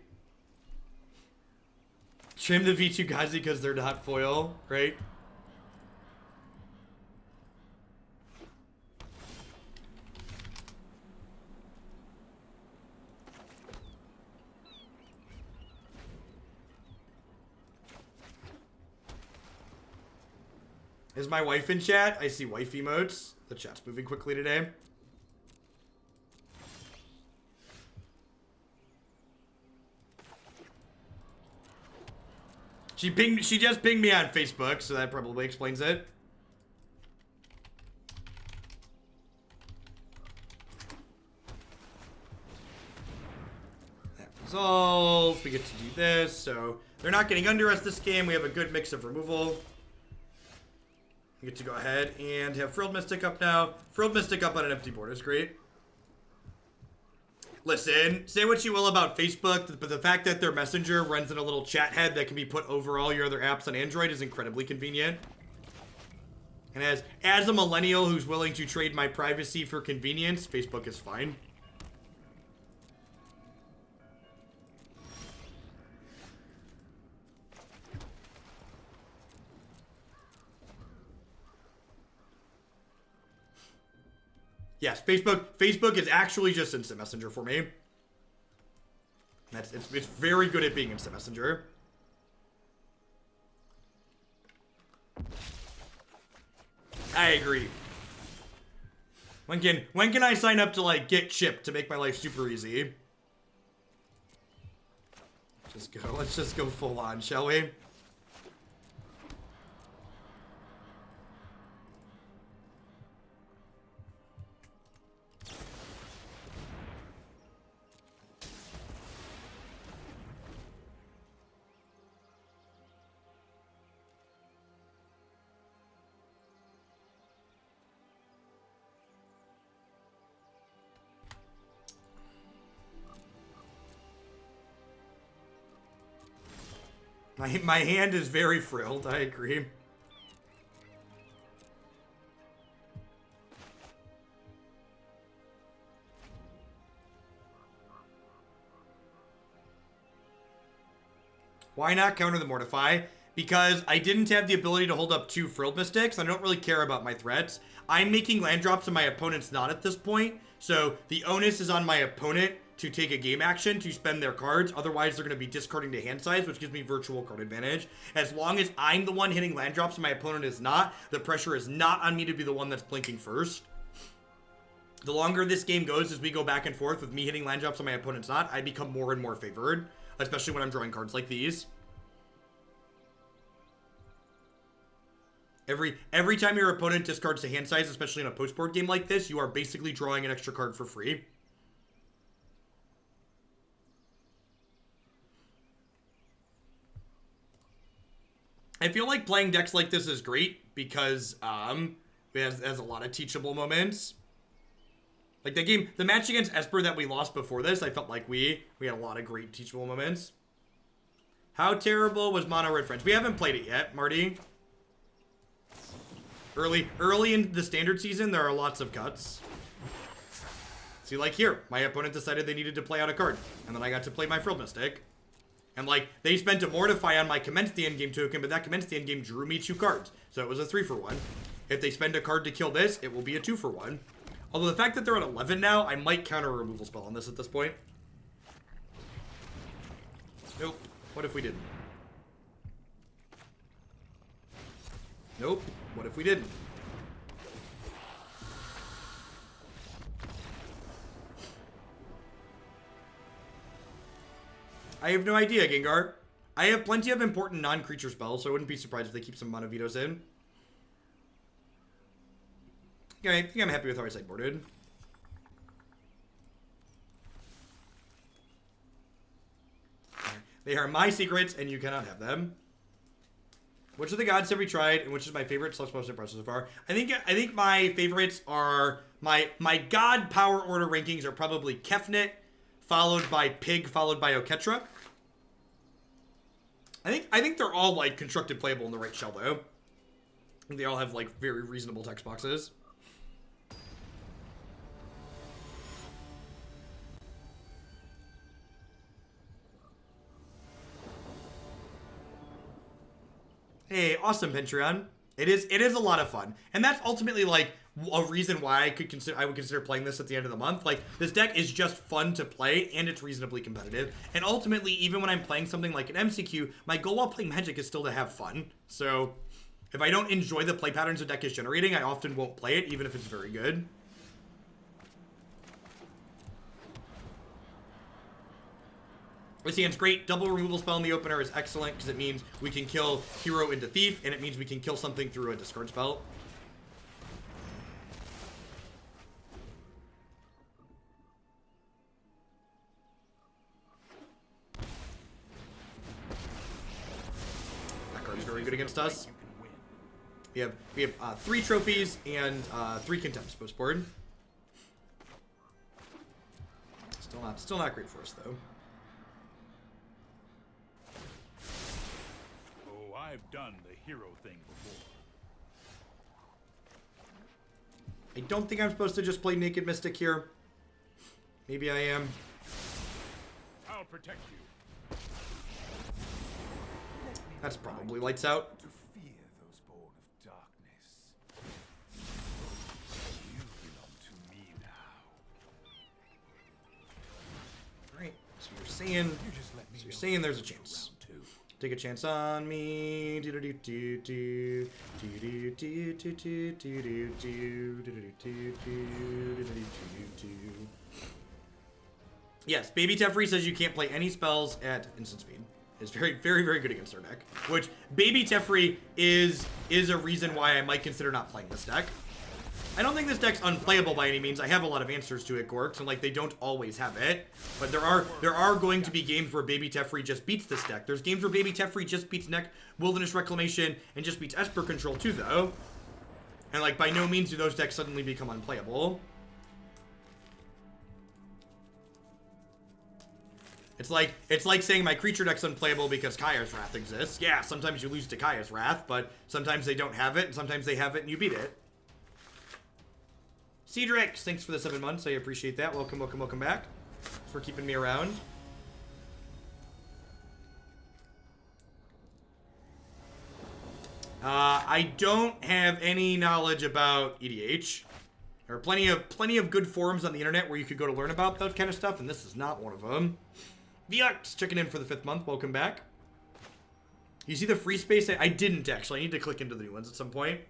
[SPEAKER 1] Trim the Vitu-Ghazi because they're not foil, right? Is my wife in chat? I see wife emotes. The chat's moving quickly today. She just pinged me on Facebook, so that probably explains it. That resolves. We get to do this, so they're not getting under us this game. We have a good mix of removal. We get to go ahead and have Frilled Mystic up now. Frilled Mystic up on an empty board is great. Listen, say what you will about Facebook, but the fact that their messenger runs in a little chat head that can be put over all your other apps on Android is incredibly convenient. And as a millennial who's willing to trade my privacy for convenience, Facebook is fine. Yes, Facebook is actually just Instant Messenger for me. It's very good at being Instant Messenger. I agree. When can I sign up to like get chipped to make my life super easy? Let's just go full on, shall we? My hand is very frilled, I agree. Why not counter the Mortify? Because I didn't have the ability to hold up 2 Frilled Mystics. I don't really care about my threats. I'm making land drops and my opponent's not at this point. So the onus is on my opponent to take a game action to spend their cards. Otherwise, they're going to be discarding to hand size, which gives me virtual card advantage. As long as I'm the one hitting land drops and my opponent is not, the pressure is not on me to be the one that's blinking first. The longer this game goes, as we go back and forth with me hitting land drops and my opponent's not, I become more and more favored, especially when I'm drawing cards like these. Every time your opponent discards to hand size, especially in a post-board game like this, you are basically drawing an extra card for free. I feel like playing decks like this is great because it has a lot of teachable moments. Like the match against Esper that we lost before this, I felt like we had a lot of great teachable moments. How terrible was Mono Red Friends? We haven't played it yet, Marty. Early in the standard season, there are lots of cuts. See, like here, my opponent decided they needed to play out a card, and then I got to play my Frilled Mystic. And, like, they spent a Mortify on my Commence the Endgame token, but that Commence the Endgame drew me 2 cards. So it was a 3-for-1. If they spend a card to kill this, it will be a 2-for-1. Although the fact that they're at 11 now, I might counter a removal spell on this at this point. Nope. What if we didn't? Nope. What if we didn't? I have no idea, Gengar. I have plenty of important non-creature spells, so I wouldn't be surprised if they keep some mana vetoes in. Okay, I think I'm happy with how I sideboarded. They are my secrets, and you cannot have them. Which of the gods have we tried, and which is my favorite / most impressive so far? I think my favorites are my god power order rankings are probably Kefnet, followed by Pig, followed by Oketra. I think they're all like constructed playable in the right shell though. I think they all have like very reasonable text boxes. Hey, awesome, Patreon. It is a lot of fun, and that's ultimately like a reason why I would consider playing this at the end of the month. Like, this deck is just fun to play, and it's reasonably competitive. And ultimately, even when I'm playing something like an MCQ, my goal while playing Magic is still to have fun. So, if I don't enjoy the play patterns the deck is generating, I often won't play it, even if it's very good. This hand's great. Double removal spell in the opener is excellent because it means we can kill hero into thief, and it means we can kill something through a discard spell. That card's very good against us. We have 3 trophies and 3 contempts post board. Still not great for us though.
[SPEAKER 3] I've done the hero thing before.
[SPEAKER 1] I don't think I'm supposed to just play Naked Mystic here. Maybe I am.
[SPEAKER 3] I'll protect you.
[SPEAKER 1] That's probably lights out.
[SPEAKER 3] To fear those born of darkness. You belong to me now.
[SPEAKER 1] Alright, so you're saying there's a chance. Take a chance on me. Yes, Baby Teferi says you can't play any spells at instant speed. It's very, very, very good against our deck. Which, Baby Teferi is a reason why I might consider not playing this deck. I don't think this deck's unplayable by any means. I have a lot of answers to it, Gorks, and like they don't always have it. But there are going to be games where Baby Teferi just beats this deck. There's games where Baby Teferi just beats Wilderness Reclamation and just beats Esper Control too, though. And like by no means do those decks suddenly become unplayable. It's like saying my creature deck's unplayable because Kaya's Wrath exists. Yeah, sometimes you lose to Kaya's Wrath, but sometimes they don't have it, and sometimes they have it and you beat it. Cedric, thanks for the 7 months. I appreciate that. Welcome, welcome, welcome back. Thanks for keeping me around. I don't have any knowledge about EDH. There are plenty of good forums on the internet where you could go to learn about that kind of stuff, and this is not one of them. Vux checking in for the 5th month. Welcome back. You see the free space? I didn't actually. I need to click into the new ones at some point.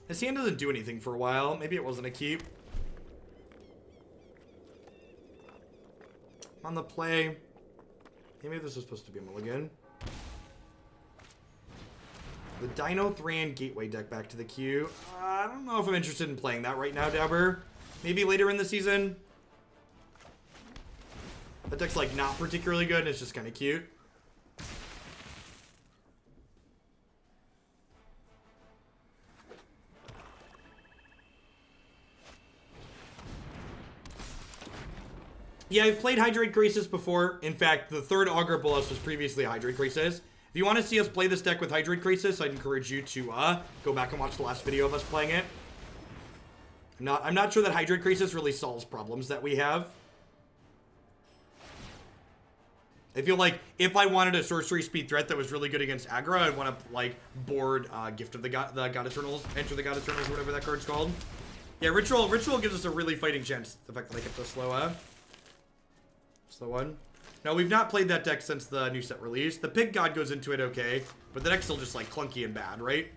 [SPEAKER 1] His hand doesn't do anything for a while. Maybe it wasn't a keep. On the play. Maybe this is supposed to be a mulligan. The Dino Thran Gateway deck back to the queue. I don't know if I'm interested in playing that right now, Dabber. Maybe later in the season. That deck's like not particularly good. It's just kind of cute. Yeah, I've played Hydrate Crisis before. In fact, the 3rd Augur of Bolas was previously Hydrate Crisis. If you want to see us play this deck with Hydrate Crisis, I'd encourage you to go back and watch the last video of us playing it. I'm not sure that Hydrate Crisis really solves problems that we have. I feel like if I wanted a sorcery speed threat that was really good against aggro, I'd want to like board Gift of the God Eternals, Enter the God Eternals, or whatever that card's called. Yeah, Ritual gives us a really fighting chance. The fact that I get the slow one. Now we've not played that deck since the new set release. The Pig God goes into it okay, but the deck's still just like clunky and bad, right?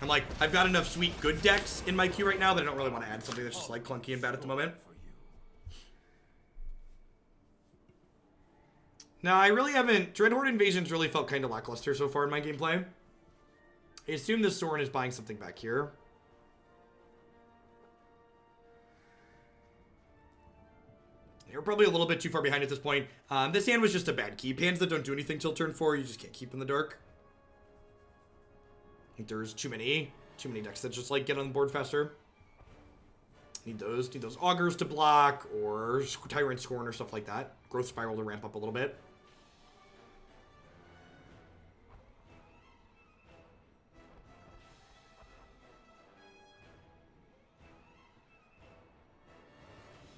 [SPEAKER 1] I'm like, I've got enough sweet good decks in my queue right now that I don't really want to add something that's just like clunky and bad at the moment. No, I really haven't. Dreadhorde Invasion's really felt kind of lackluster so far in my gameplay. I assume this Scorn is buying something back here. You're probably a little bit too far behind at this point. This hand was just a bad keep. Hands that don't do anything till turn 4, you just can't keep in the dark. I think there's too many decks that just like get on the board faster. Need those Augurs to block, or Tyrant Scorn or stuff like that. Growth Spiral to ramp up a little bit.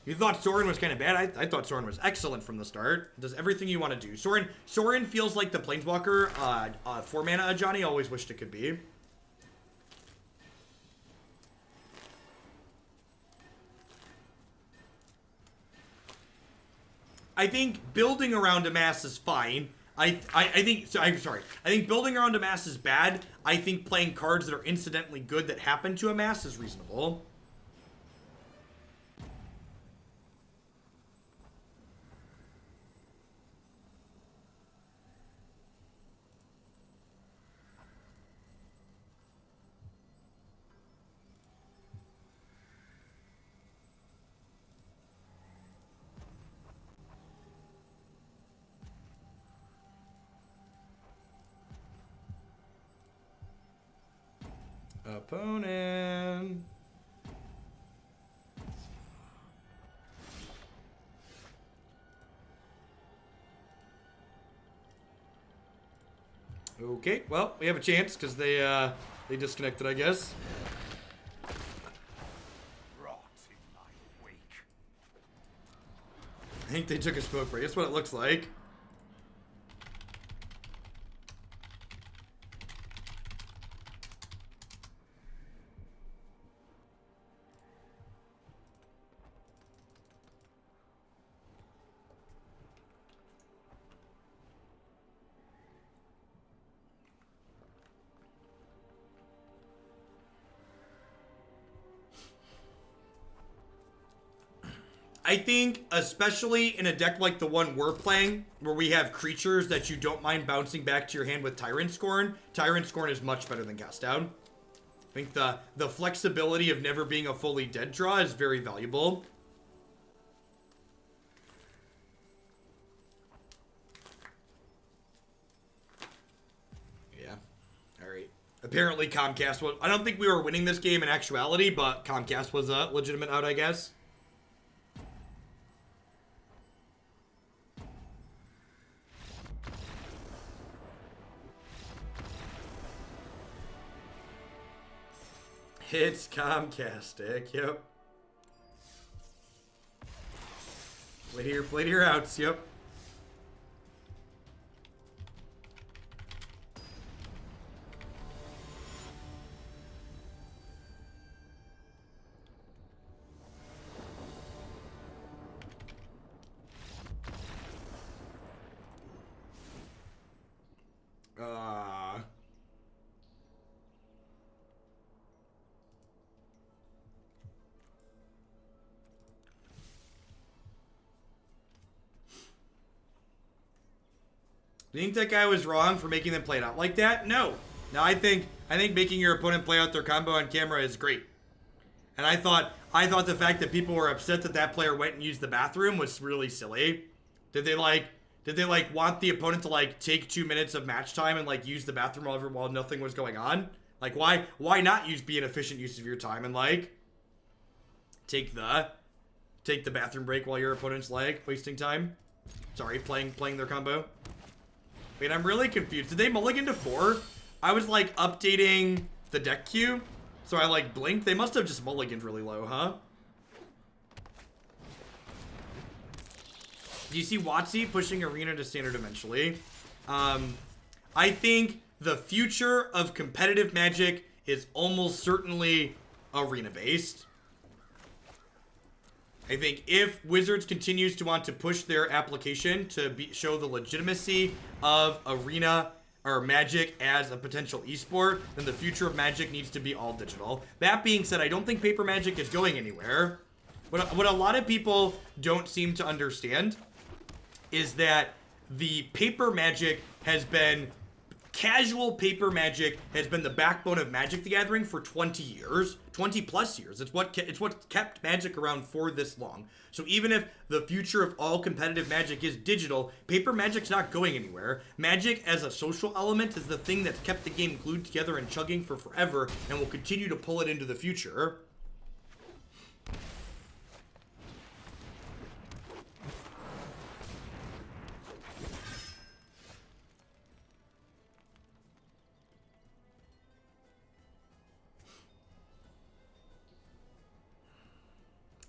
[SPEAKER 1] You thought Sorin was kind of bad? I thought Sorin was excellent from the start. Does everything you want to do. Sorin feels like the Planeswalker 4-mana Ajani always wished it could be. I think building around Amass is fine. I think building around Amass is bad. I think playing cards that are incidentally good that happen to Amass is reasonable. Opponent. Okay, well, we have a chance because they disconnected, I guess.
[SPEAKER 3] Rot in my wake.
[SPEAKER 1] I think they took a smoke break. That's what it looks like. I think, especially in a deck like the one we're playing, where we have creatures that you don't mind bouncing back to your hand with Tyrant Scorn is much better than Cast Down. I think the flexibility of never being a fully dead draw is very valuable. Yeah. Alright. Apparently Comcast was... I don't think we were winning this game in actuality, but Comcast was a legitimate out, I guess. It's Comcastic, yep. Play to your outs, yep. Do you think that guy was wrong for making them play it out like that? No. No, I think making your opponent play out their combo on camera is great. And I thought the fact that people were upset that that player went and used the bathroom was really silly. Did they want the opponent to like take 2 minutes of match time and like use the bathroom while nothing was going on? Like why not be an efficient use of your time and like take the bathroom break while your opponent's like wasting time? Sorry, playing their combo. Wait, I'm really confused. Did they mulligan to 4? I was like updating the deck queue So I like blinked. They must have just mulliganed really low, huh? Do you see WotC pushing Arena to Standard eventually? I think the future of competitive Magic is almost certainly Arena-based. I think if Wizards continues to want to push their application to show the legitimacy of Arena or Magic as a potential esport, then the future of Magic needs to be all digital. That being said, I don't think paper Magic is going anywhere. What a lot of people don't seem to understand is that the paper Magic has been... Casual paper Magic has been the backbone of Magic the Gathering for 20 years. 20 plus years. It's what kept Magic around for this long. So even if the future of all competitive Magic is digital, paper Magic's not going anywhere. Magic as a social element is the thing that's kept the game glued together and chugging for forever and will continue to pull it into the future.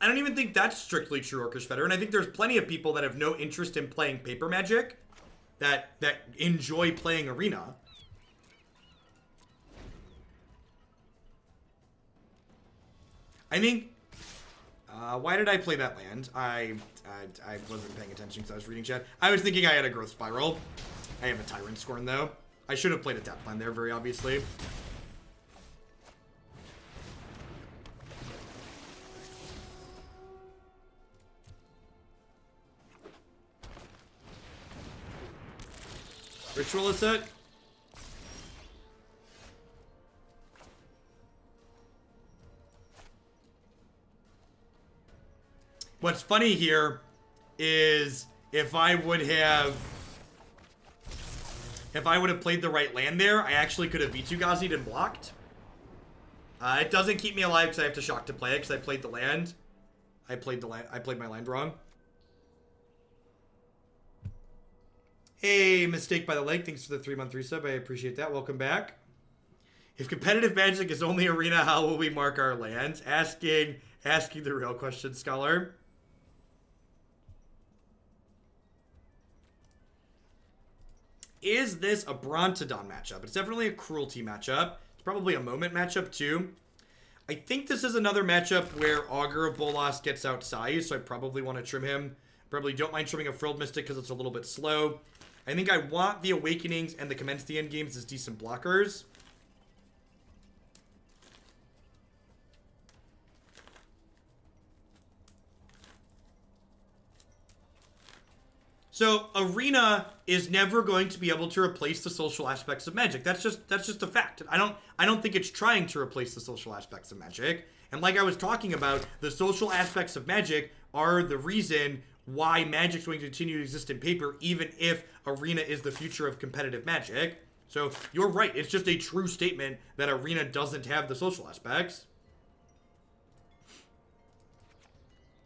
[SPEAKER 1] I don't even think that's strictly true, Orcish Feder, and I think there's plenty of people that have no interest in playing paper Magic that enjoy playing Arena. I think... why did I play that land? I wasn't paying attention because I was reading chat. I was thinking I had a Growth Spiral. I have a Tyrant Scorn, though. I should have played a tap land there, very obviously. Ritual of Soot. What's funny here is if I would have played the right land there, I actually could have Vitu-Ghazi'd and blocked. It doesn't keep me alive because I have to shock to play it because I played the land. I played my land wrong. Hey, Mistake by the Lake, thanks for the 3-month resub. I appreciate that. Welcome back. If competitive Magic is only Arena, how will we mark our lands? Asking the real question, Scholar. Is this a Brontodon matchup? It's definitely a Cruelty matchup. It's probably a Moment matchup too. I think this is another matchup where Augur of Bolas gets outsized, so I probably want to trim him. Probably don't mind trimming a Frilled Mystic because it's a little bit slow. I think I want the Awakenings and the Commence the Endgames as decent blockers. So Arena is never going to be able to replace the social aspects of Magic. That's just a fact. I don't think it's trying to replace the social aspects of Magic. And like I was talking about, the social aspects of Magic are the reason why Magic's going to continue to exist in paper, even if Arena is the future of competitive Magic. So you're right. It's just a true statement that Arena doesn't have the social aspects.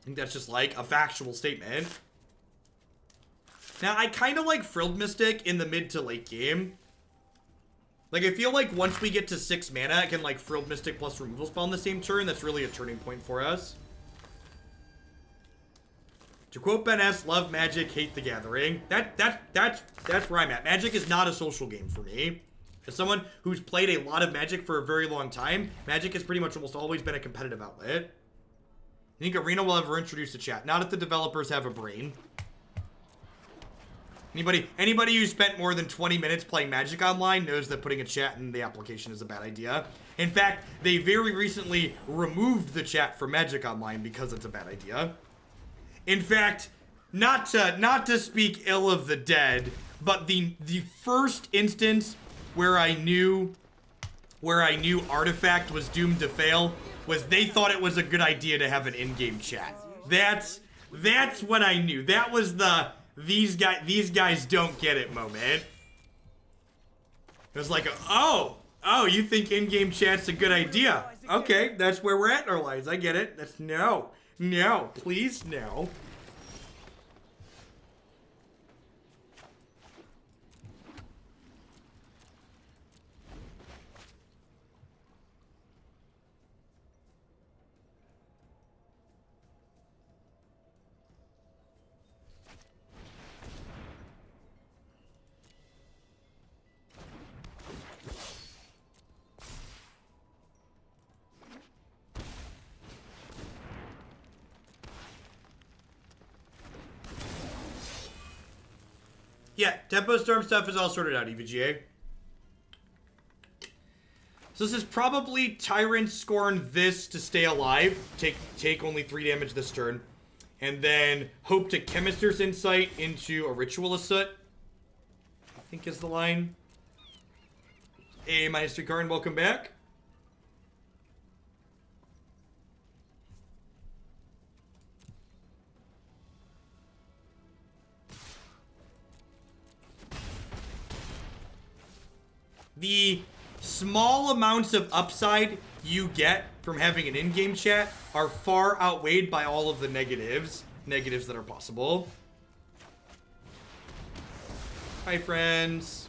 [SPEAKER 1] I think that's just like a factual statement. Now, I kind of like Frilled Mystic in the mid to late game. Like, I feel like once we get to 6 mana, I can like Frilled Mystic plus removal spell in the same turn. That's really a turning point for us. To quote Ben S., love Magic, hate the Gathering. That's where I'm at. Magic is not a social game for me. As someone who's played a lot of Magic for a very long time, Magic has pretty much almost always been a competitive outlet. I think Arena will ever introduce a chat. Not if the developers have a brain. Anybody who spent more than 20 minutes playing Magic Online knows that putting a chat in the application is a bad idea. In fact, they very recently removed the chat for Magic Online because it's a bad idea. In fact, not to speak ill of the dead, but the first instance where I knew Artifact was doomed to fail was they thought it was a good idea to have an in-game chat. That's when I knew. That was the these guys don't get it moment. It was like, oh, you think in-game chat's a good idea? Okay, that's where we're at in our lives. I get it. That's no, please, no. Yeah, Tempo Storm stuff is all sorted out, EVGA. So this is probably Tyrant, Scorn this to stay alive. Take only 3 damage this turn. And then hope to Chemister's Insight into a Ritual of Soot, I think is the line. Hey, -3 Karn, welcome back. The small amounts of upside you get from having an in-game chat are far outweighed by all of the negatives that are possible. Hi, friends.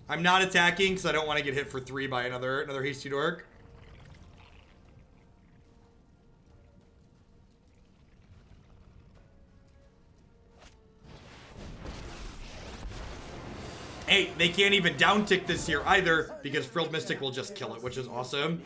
[SPEAKER 1] I'm not attacking because I don't want to get hit for 3 by another hasty dork. Hey, they can't even down tick this here either because Frilled Mystic will just kill it, which is awesome.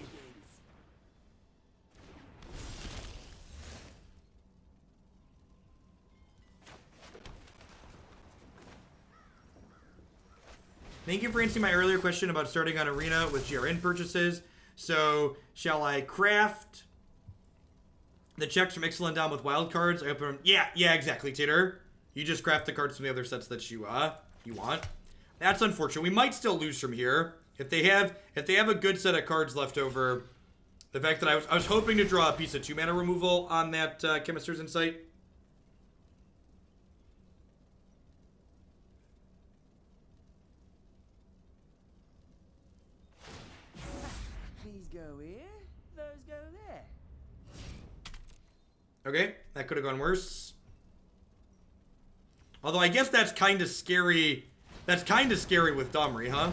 [SPEAKER 1] Thank you for answering my earlier question about starting on Arena with GRN purchases. So, shall I craft the checks from Ixalan down with wild cards? I open them. Yeah, exactly, Tater. You just craft the cards from the other sets that you want. That's unfortunate. We might still lose from here. If they have a good set of cards left over, the fact that I was hoping to draw a piece of 2 mana removal on that Chemister's Insight.
[SPEAKER 4] These go here, those go there.
[SPEAKER 1] Okay, that could have gone worse. Although I guess that's kind of scary. That's kind of scary with Domri, huh?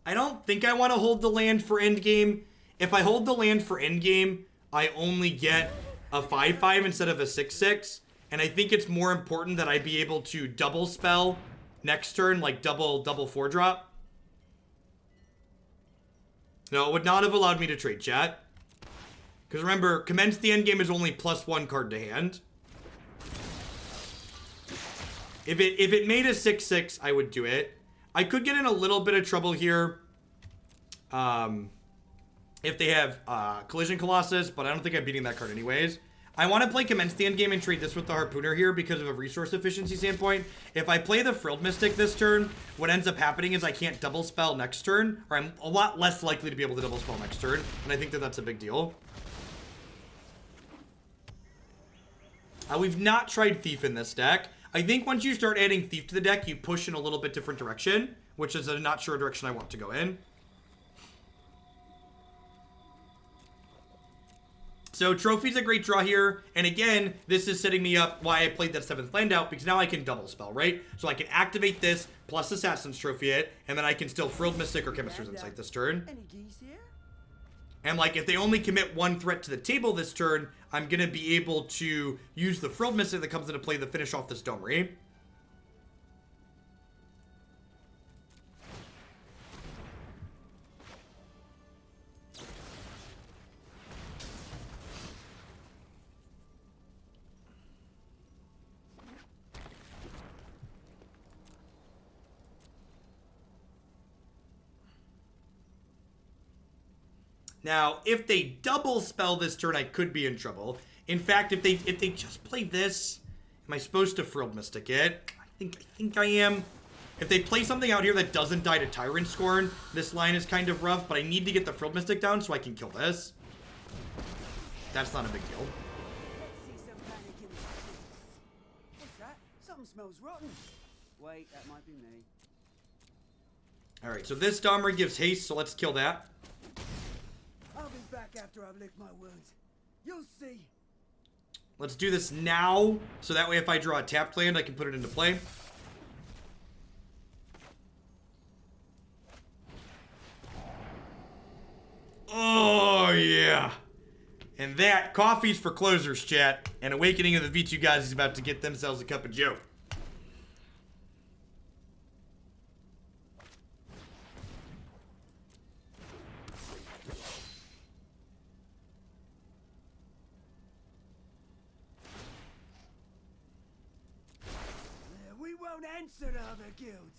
[SPEAKER 1] I don't think I want to hold the land for endgame. If I hold the land for endgame, I only get a 5/5 instead of a 6/6. And I think it's more important that I be able to double spell next turn, like double 4-drop. No, it would not have allowed me to trade, chat. Because remember, Commence the Endgame is only +1 card to hand. If it made a 6/6, I would do it. I could get in a little bit of trouble here if they have Collision Colossus, but I don't think I'm beating that card anyways. I want to play Commence the Endgame and trade this with the Harpooner here because of a resource efficiency standpoint. If I play the Frilled Mystic this turn, what ends up happening is I can't double spell next turn, or I'm a lot less likely to be able to double spell next turn, and I think that that's a big deal. We've not tried Thief in this deck. I think once you start adding Thief to the deck, you push in a little bit different direction, which is a not sure direction I want to go in. So Trophy's a great draw here, and again, this is setting me up why I played that 7th land out, because now I can double spell, right? So I can activate this, plus Assassin's Trophy it, and then I can still Frilled Mystic or Chemister's Insight this turn.
[SPEAKER 4] Any geese here?
[SPEAKER 1] And like, if they only commit 1 threat to the table this turn, I'm going to be able to use the Frilled Mystic that comes into play to finish off this Domri. Now, if they double spell this turn, I could be in trouble. In fact, if they just play this, am I supposed to Frilled Mystic it? I think I am. If they play something out here that doesn't die to Tyrant Scorn, this line is kind of rough, but I need to get the Frilled Mystic down so I can kill this. That's not a big deal.
[SPEAKER 4] Let's see some panic in the streets. What's that? Something smells rotten. Wait, that might be me.
[SPEAKER 1] Alright, so this Domri gives haste, so let's kill that.
[SPEAKER 4] I'll be back after I've licked my wounds. You'll see.
[SPEAKER 1] Let's do this now, so that way if I draw a tapped land, I can put it into play. And that, coffee's for closers, chat. And Awakening of the Vitu-Ghazi is about to get themselves a cup of joe.
[SPEAKER 4] We won't answer to other guilds.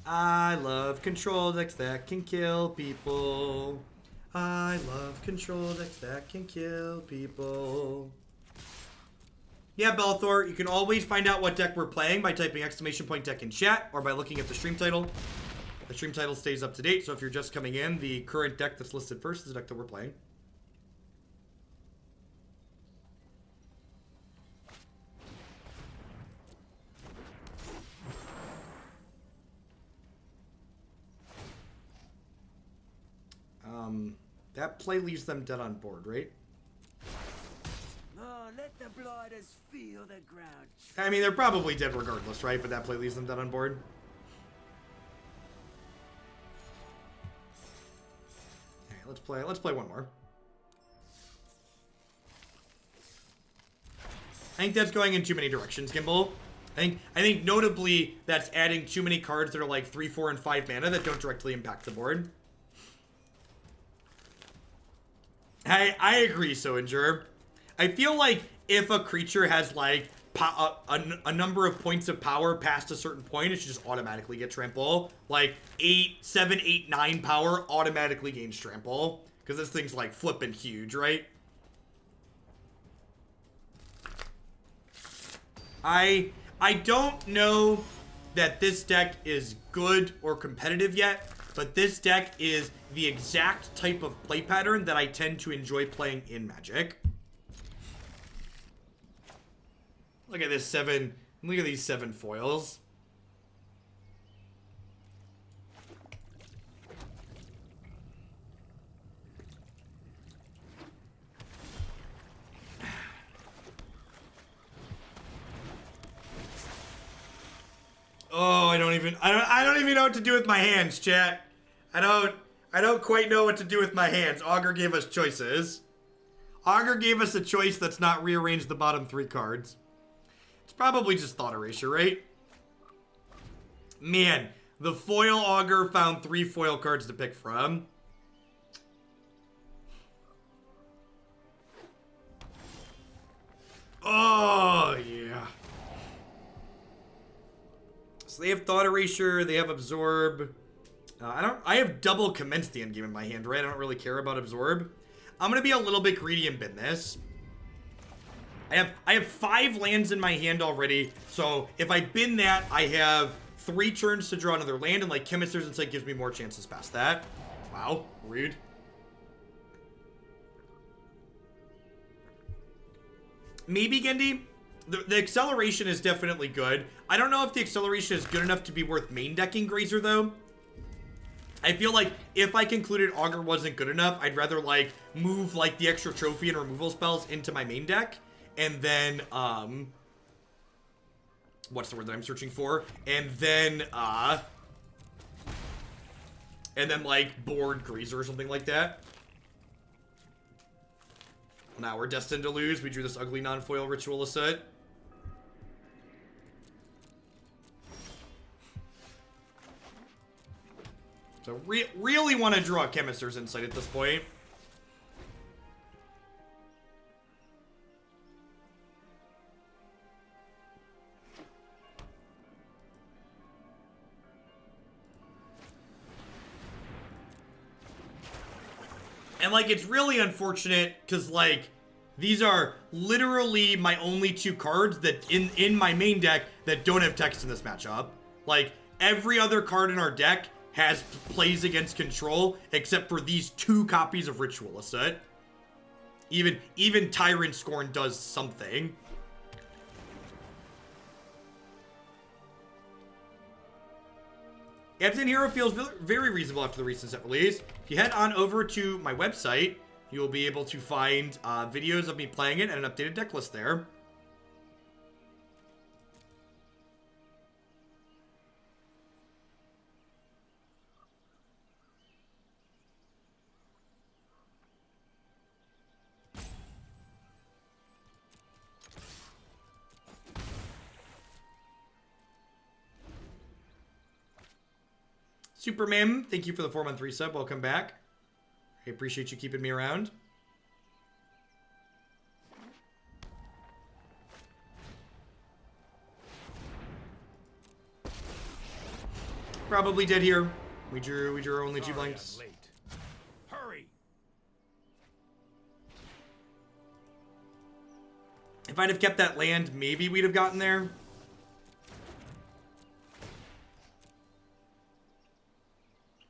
[SPEAKER 1] I love control decks that can kill people. I love control decks that can kill people. Yeah, Bellathor, you can always find out what deck we're playing by typing !deck in chat or by looking at the stream title. The stream title stays up to date, so if you're just coming in, the current deck that's listed first is the deck that we're playing. That play leaves them dead on board, right?
[SPEAKER 4] Oh, let the blighters feel the ground.
[SPEAKER 1] I mean, they're probably dead regardless, right? But that play leaves them dead on board. Okay, let's play one more. I think that's going in too many directions, Gimbal. I think notably that's adding too many cards that are like 3, 4, and 5 mana that don't directly impact the board. I agree, Soinger. I feel like if a creature has like a number of points of power past a certain point, it should just automatically get trample. Like 7, 8, 9 power automatically gains trample. Because this thing's like flipping huge, right? I don't know that this deck is good or competitive yet, but this deck is the exact type of play pattern that I tend to enjoy playing in Magic. Look at this look at these 7 foils. Oh, I don't even know what to do with my hands, chat. I don't quite know what to do with my hands. Augur gave us choices. Augur gave us a choice that's not rearrange the bottom 3 cards. It's probably just Thought Erasure, right? Man, the foil Augur found 3 foil cards to pick from. Oh, yeah. So they have Thought Erasure, they have Absorb. I have double Commence the Endgame in my hand, right? I don't really care about Absorb. I'm gonna be a little bit greedy and bin this. I have 5 lands in my hand already, so if I bin that, I have 3 turns to draw another land, and like Chemister's Insight gives me more chances past that. Wow, rude. Maybe Gendy. The acceleration is definitely good. I don't know if the acceleration is good enough to be worth main decking Grazer, though. I feel like if I concluded Augur wasn't good enough, I'd rather, like, move, like, the extra trophy and removal spells into my main deck. And then, what's the word that I'm searching for? And then, like, board Grazer or something like that. Now we're destined to lose. We drew this ugly non-foil Ritual of Soot. So really want to draw Chemister's Insight at this point. And, like, it's really unfortunate because, like, these are literally my only 2 cards that in my main deck that don't have text in this matchup. Like, every other card in our deck has plays against control except for these 2 copies of Ritual of Soot. Even Tyrant Scorn does something. Absent Hero feels very reasonable after the recent set release. If you head on over to my website, you will be able to find videos of me playing it and an updated deck list there. Superman, thank you for the 4-month resub. Welcome back. I appreciate you keeping me around. Probably dead here. We drew only 2 blanks.
[SPEAKER 3] Late. Hurry.
[SPEAKER 1] If I'd have kept that land, maybe we'd have gotten there.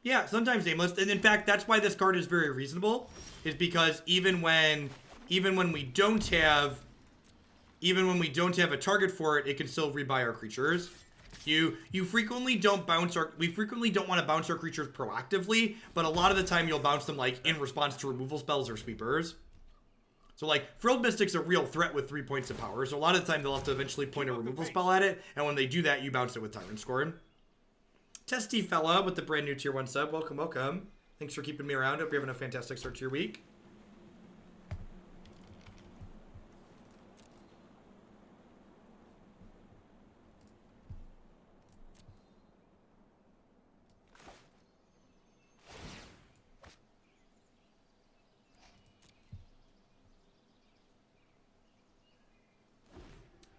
[SPEAKER 1] Yeah, sometimes nameless. And in fact, that's why this card is very reasonable. Is because even when we don't have a target for it, it can still rebuy our creatures. We frequently don't want to bounce our creatures proactively, but a lot of the time you'll bounce them like in response to removal spells or sweepers. So like Frilled Mystic's a real threat with 3 points of power. So a lot of the time they'll have to eventually point a removal spell at it, and when they do that, you bounce it with Tyrant Scorn. Testy fella with the brand new tier 1 sub. Welcome, welcome. Thanks for keeping me around. Hope you're having a fantastic start to your week.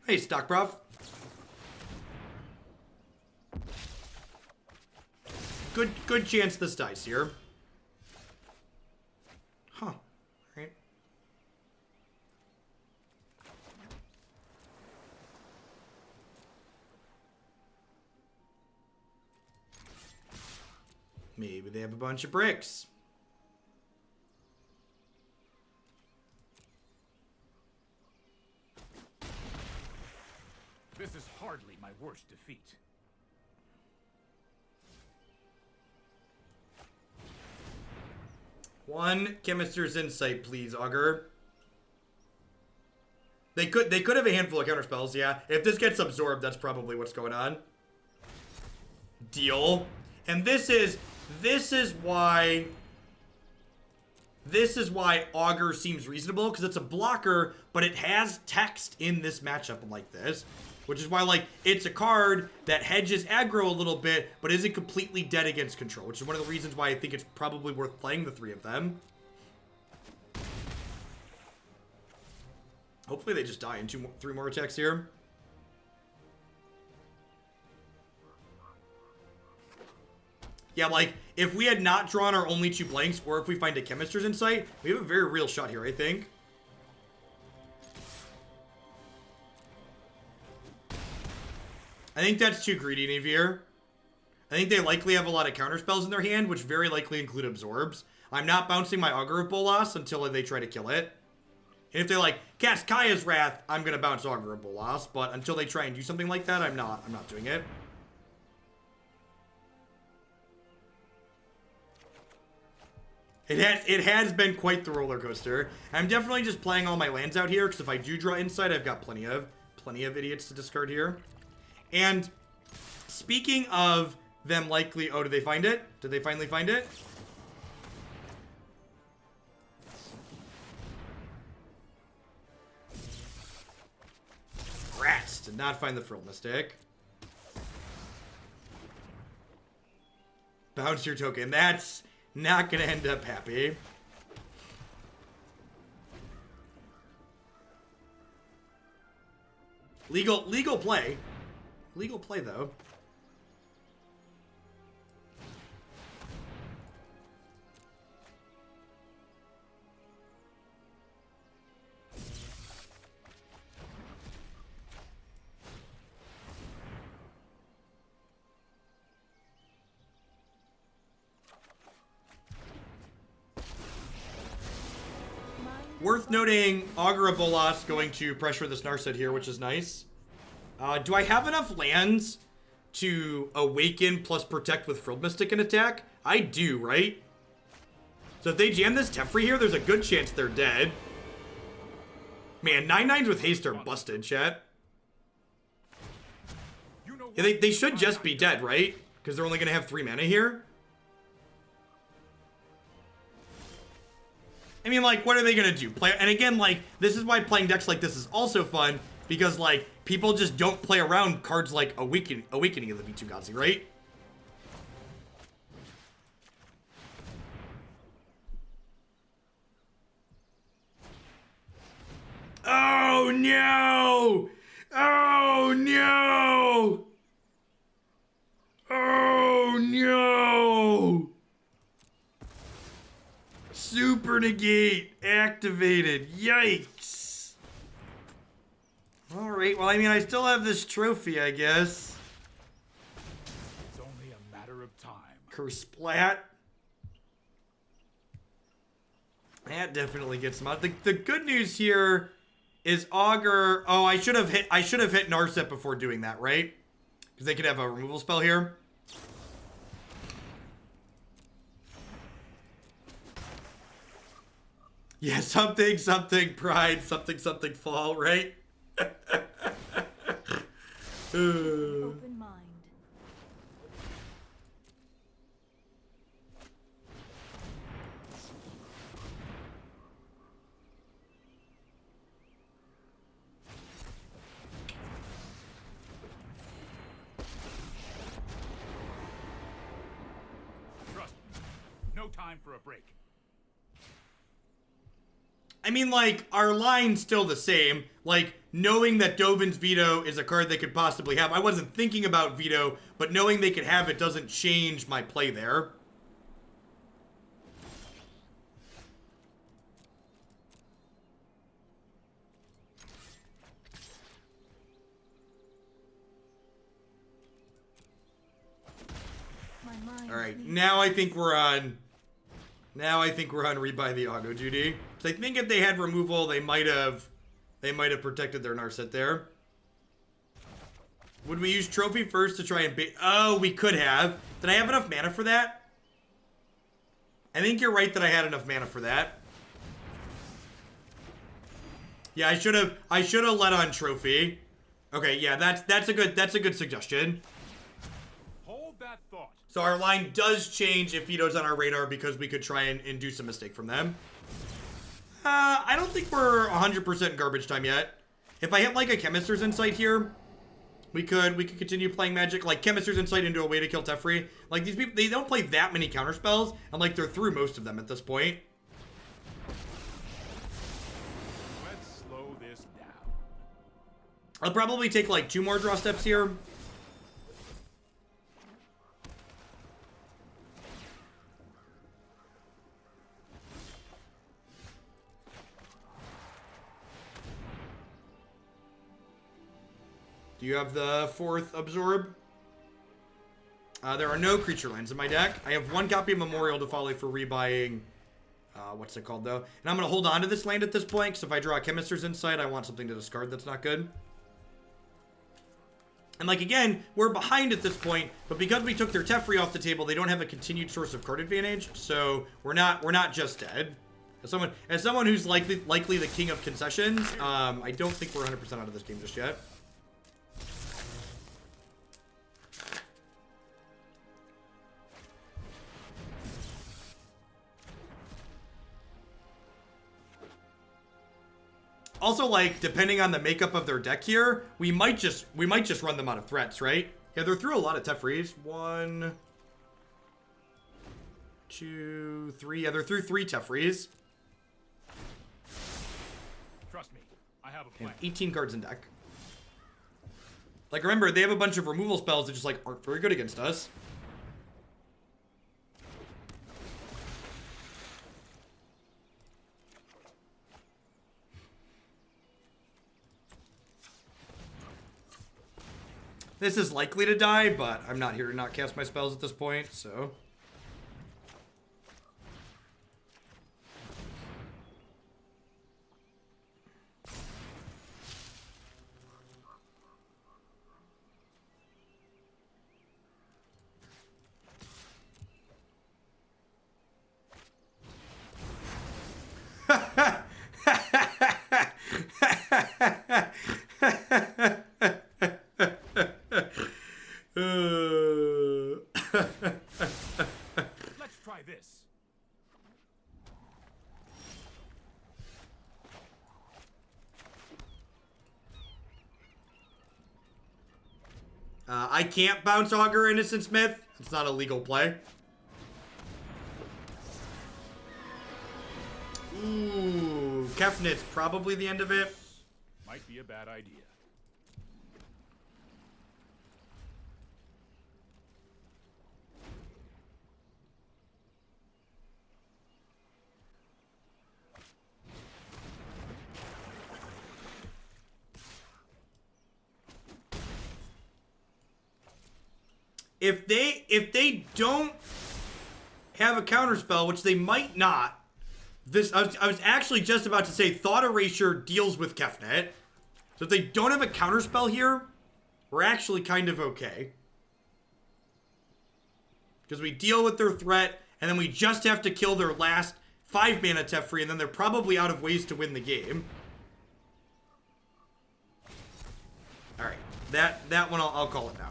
[SPEAKER 1] Hey, Stock Prof. Good chance this dies here. Huh. Right. Maybe they have a bunch of bricks.
[SPEAKER 3] This is hardly my worst defeat.
[SPEAKER 1] One Chemister's Insight, please, Augur. They could have a handful of counterspells, yeah. If this gets absorbed, that's probably what's going on. Deal. And this is why Augur seems reasonable, because it's a blocker, but it has text in this matchup like this. Which is why, like, it's a card that hedges aggro a little bit, but isn't completely dead against control. Which is one of the reasons why I think it's probably worth playing the 3 of them. Hopefully they just die in 3 more attacks here. Yeah, like, if we had not drawn our only 2 blanks, or if we find a Chemister's Insight, we have a very real shot here, I think. I think that's too greedy, Navier. I think they likely have a lot of counterspells in their hand, which very likely include absorbs. I'm not bouncing my Augur of Bolas until they try to kill it. And if they like cast Kaya's Wrath, I'm gonna bounce Augur of Bolas. But until they try and do something like that, I'm not doing it. It has been quite the roller coaster. I'm definitely just playing all my lands out here, because if I do draw Insight, I've got plenty of idiots to discard here. And speaking of them likely... Oh, did they find it? Did they finally find it? Rats did not find the Frilled Mystic. Bounce your token. That's not going to end up happy. Legal play. Legal play, though. Worth noting, Augur of Bolas going to pressure this Narset here, which is nice. Do I have enough lands to awaken plus protect with Frilled Mystic and attack? I do, right? So if they jam this Teferi here, there's a good chance they're dead. Man, 9/9s with haste are busted, chat. Yeah, they should just be dead, right? Because they're only going to have 3 mana here. I mean, like, what are they going to do? And again, like, this is why playing decks like this is also fun. Because, like, people just don't play around cards like Awakening of the Vitu-Ghazi, right? Oh, no! Oh, no! Oh, no! Super Negate activated. Yikes. Alright, well, I mean, I still have this trophy, I guess.
[SPEAKER 3] It's only a matter of time.
[SPEAKER 1] Curse Splat. That definitely gets them out. The good news here is Augur. Oh, I should have hit Narset before doing that, right? Because they could have a removal spell here. Yeah, something, pride, something, fall, right?
[SPEAKER 2] Open mind.
[SPEAKER 3] Trust me. No time for a break.
[SPEAKER 1] I mean, like, our line's still the same. Like, knowing that Dovin's Veto is a card they could possibly have. I wasn't thinking about Veto, but knowing they could have it doesn't change my play there.
[SPEAKER 2] My mind.
[SPEAKER 1] All right, now I think we're on. Now I think we're on rebuy the auto duty. So I think if they had removal, they might have protected their Narset there. Would we use trophy first to try and bait? Oh, we could have. Did I have enough mana for that? I think you're right that I had enough mana for that. Yeah, I should have let on trophy. Okay, yeah, that's a good suggestion.
[SPEAKER 3] Hold that thought.
[SPEAKER 1] So our line does change if Veto's on our radar because we could try and induce a mistake from them. I don't think we're 100% garbage time yet. If I hit like a Chemister's Insight here, we could continue playing Magic. Like Chemister's Insight into a way to kill Teferi. Like these people, they don't play that many counterspells, and like they're through most of them at this point.
[SPEAKER 3] Let's slow this down.
[SPEAKER 1] I'll probably take like 2 more draw steps here. Do you have the 4th Absorb? There are no creature lands in my deck. I have 1 copy of Memorial to Folly for rebuying. What's it called, though? And I'm going to hold on to this land at this point, because if I draw a Chemister's Insight, I want something to discard that's not good. And, like, again, we're behind at this point, but because we took their Teferi off the table, they don't have a continued source of card advantage, so we're not just dead. As someone who's likely the king of concessions, I don't think we're 100% out of this game just yet. Also, like, depending on the makeup of their deck here, we might just run them out of threats, right? Yeah, they're through a lot of Tefris. 1, 2, 3. Yeah, they're through 3 Tefris.
[SPEAKER 3] Trust me, I have a plan.
[SPEAKER 1] 18 cards in deck. Like, remember, they have a bunch of removal spells that just, like, aren't very good against us. This is likely to die, but I'm not here to not cast my spells at this point, so...
[SPEAKER 3] Let's try this.
[SPEAKER 1] I can't bounce Augur Innocent Smith. It's not a legal play. Ooh, Kefnit's probably the end of it.
[SPEAKER 3] Might be a bad idea.
[SPEAKER 1] If they don't have a counterspell, which they might not, I was actually just about to say Thought Erasure deals with Kefnet. So if they don't have a counterspell here, we're actually kind of okay. Because we deal with their threat, and then we just have to kill their last 5 mana Teferi, and then they're probably out of ways to win the game. Alright, that one I'll call it now.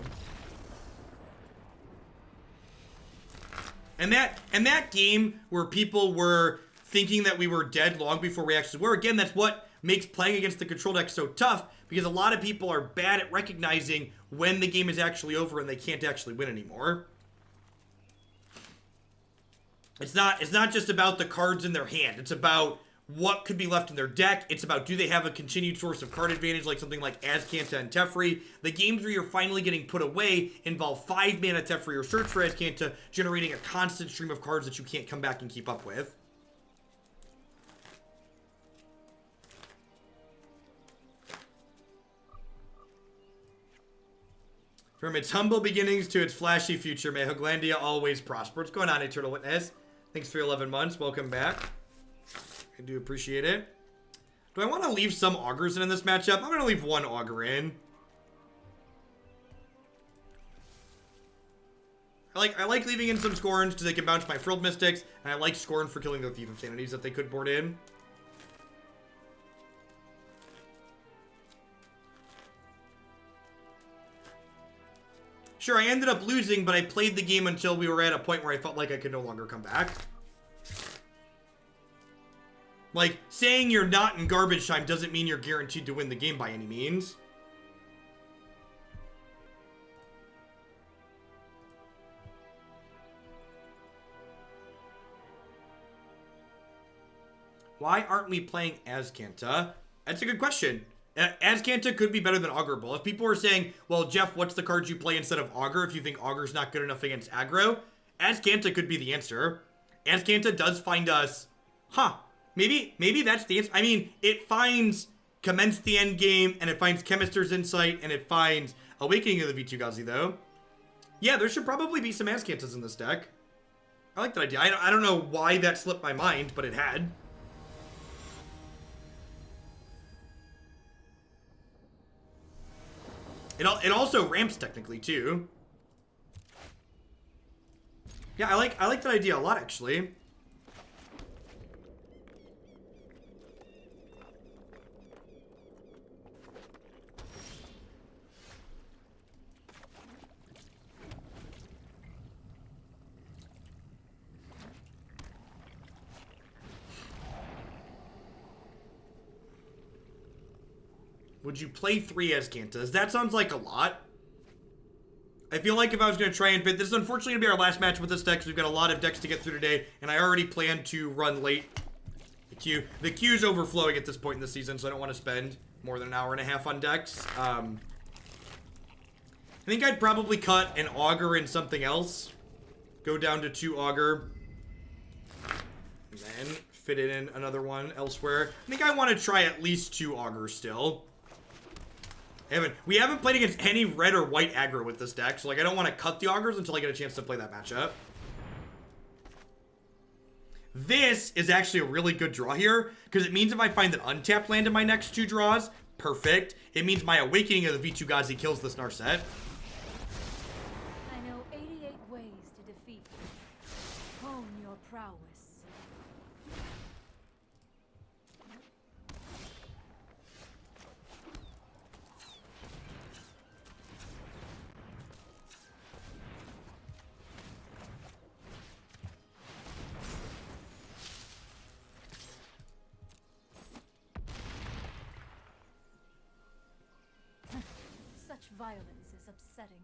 [SPEAKER 1] And that game where people were thinking that we were dead long before we actually were, again, that's what makes playing against the control deck so tough, because a lot of people are bad at recognizing when the game is actually over and they can't actually win anymore. It's not just about the cards in their hand. It's about what could be left in their deck. It's about, do they have a continued source of card advantage, like something like Azcanta and Teferi. The games where you're finally getting put away involve 5 mana Teferi or Search for Azcanta, generating a constant stream of cards that you can't come back and keep up with. From its humble beginnings to its flashy future, may Hoglandia always prosper. What's going on, Eternal Witness? Thanks for 11 months. Welcome back. I do appreciate it. Do I want to leave some Augurs in this matchup? I'm going to leave one Augur in. I like leaving in some Scorns because they can bounce my Frilled Mystics, and I like Scorn for killing the Thief of Sanities that they could board in. Sure, I ended up losing, but I played the game until we were at a point where I felt like I could no longer come back. Like, saying you're not in garbage time doesn't mean you're guaranteed to win the game by any means. Why aren't we playing Azcanta? That's a good question. Azcanta could be better than Augur Bolas. If people are saying, well, Jeff, what's the card you play instead of Augur if you think Augur's not good enough against aggro? Azcanta could be the answer. Azcanta does find us... Maybe that's the answer. I mean, it finds Commence the Endgame, and it finds Chemister's Insight, and it finds Awakening of the Vitu-Ghazi, though. Yeah, there should probably be some Azcantas in this deck. I like that idea. I don't know why that slipped my mind, but it had. It also ramps technically too. Yeah, I like that idea a lot, actually. Would you play 3 Azcantas? That sounds like a lot. I feel like if I was going to try and fit... This is unfortunately going to be our last match with this deck, because we've got a lot of decks to get through today, and I already plan to run late. The queue's overflowing at this point in the season, so I don't want to spend more than an hour and a half on decks. I think I'd probably cut an Augur and something else. Go down to 2 Augur. And then fit it in another one elsewhere. I think I want to try at least 2 Augurs still. We haven't played against any red or white aggro with this deck, so like I don't want to cut the Augurs until I get a chance to play that matchup. This is actually a really good draw here, because it means if I find an untapped land in my next 2 draws, perfect. It means my Awakening of the Vitu-Ghazi kills this Narset.
[SPEAKER 2] I know 88 ways to defeat you. Hone your prowess. violence is upsetting.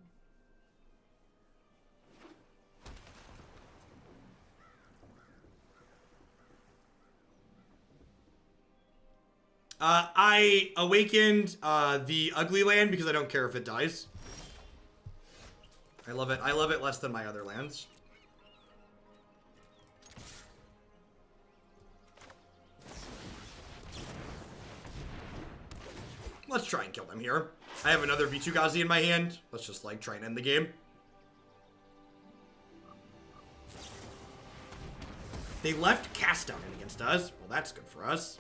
[SPEAKER 1] I awakened the Ugly Land because I don't care if it dies. I love it. I love it less than my other lands. Let's try and kill them here. I have another Vitu-Ghazi in my hand. Let's just, like, try and end the game. They left Cast Down in against us. Well, that's good for us.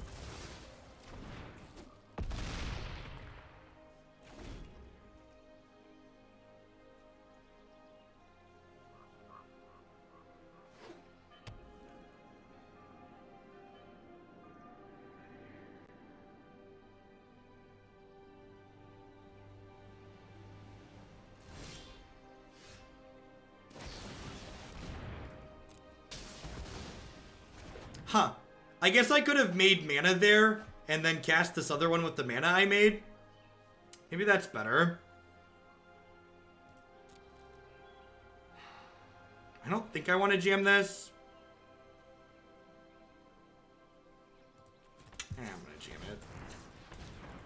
[SPEAKER 1] Huh. I guess I could have made mana there and then cast this other one with the mana I made. Maybe that's better. I don't think I want to jam this. I'm going to jam it.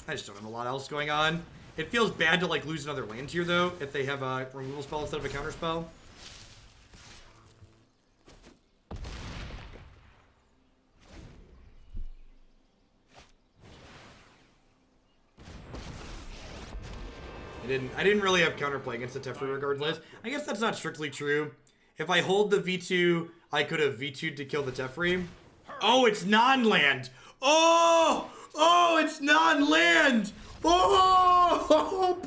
[SPEAKER 1] I just don't have a lot else going on. It feels bad to, like, lose another land here, though, if they have a removal spell instead of a counter spell. I didn't really have counterplay against the Teferi regardless. I guess that's not strictly true. If I hold the V2, I could have V2'd to kill the Teferi. Oh, it's non-land. Oh! Oh, it's non-land! Oh!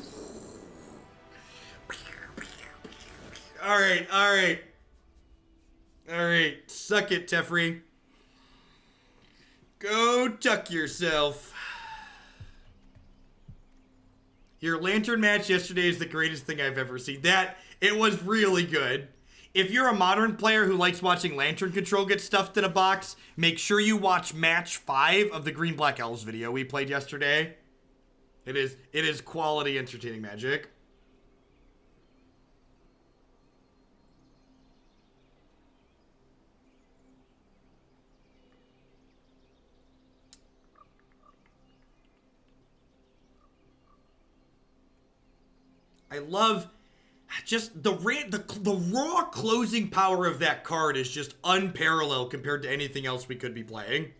[SPEAKER 1] Alright, alright. Alright, suck it, Teferi. Go tuck yourself. Your Lantern match yesterday is the greatest thing I've ever seen. It was really good. If you're a Modern player who likes watching Lantern Control get stuffed in a box, make sure you watch match 5 of the Green Black Elves video we played yesterday. It is quality entertaining Magic. I love just the raw closing power of that card is just unparalleled compared to anything else we could be playing.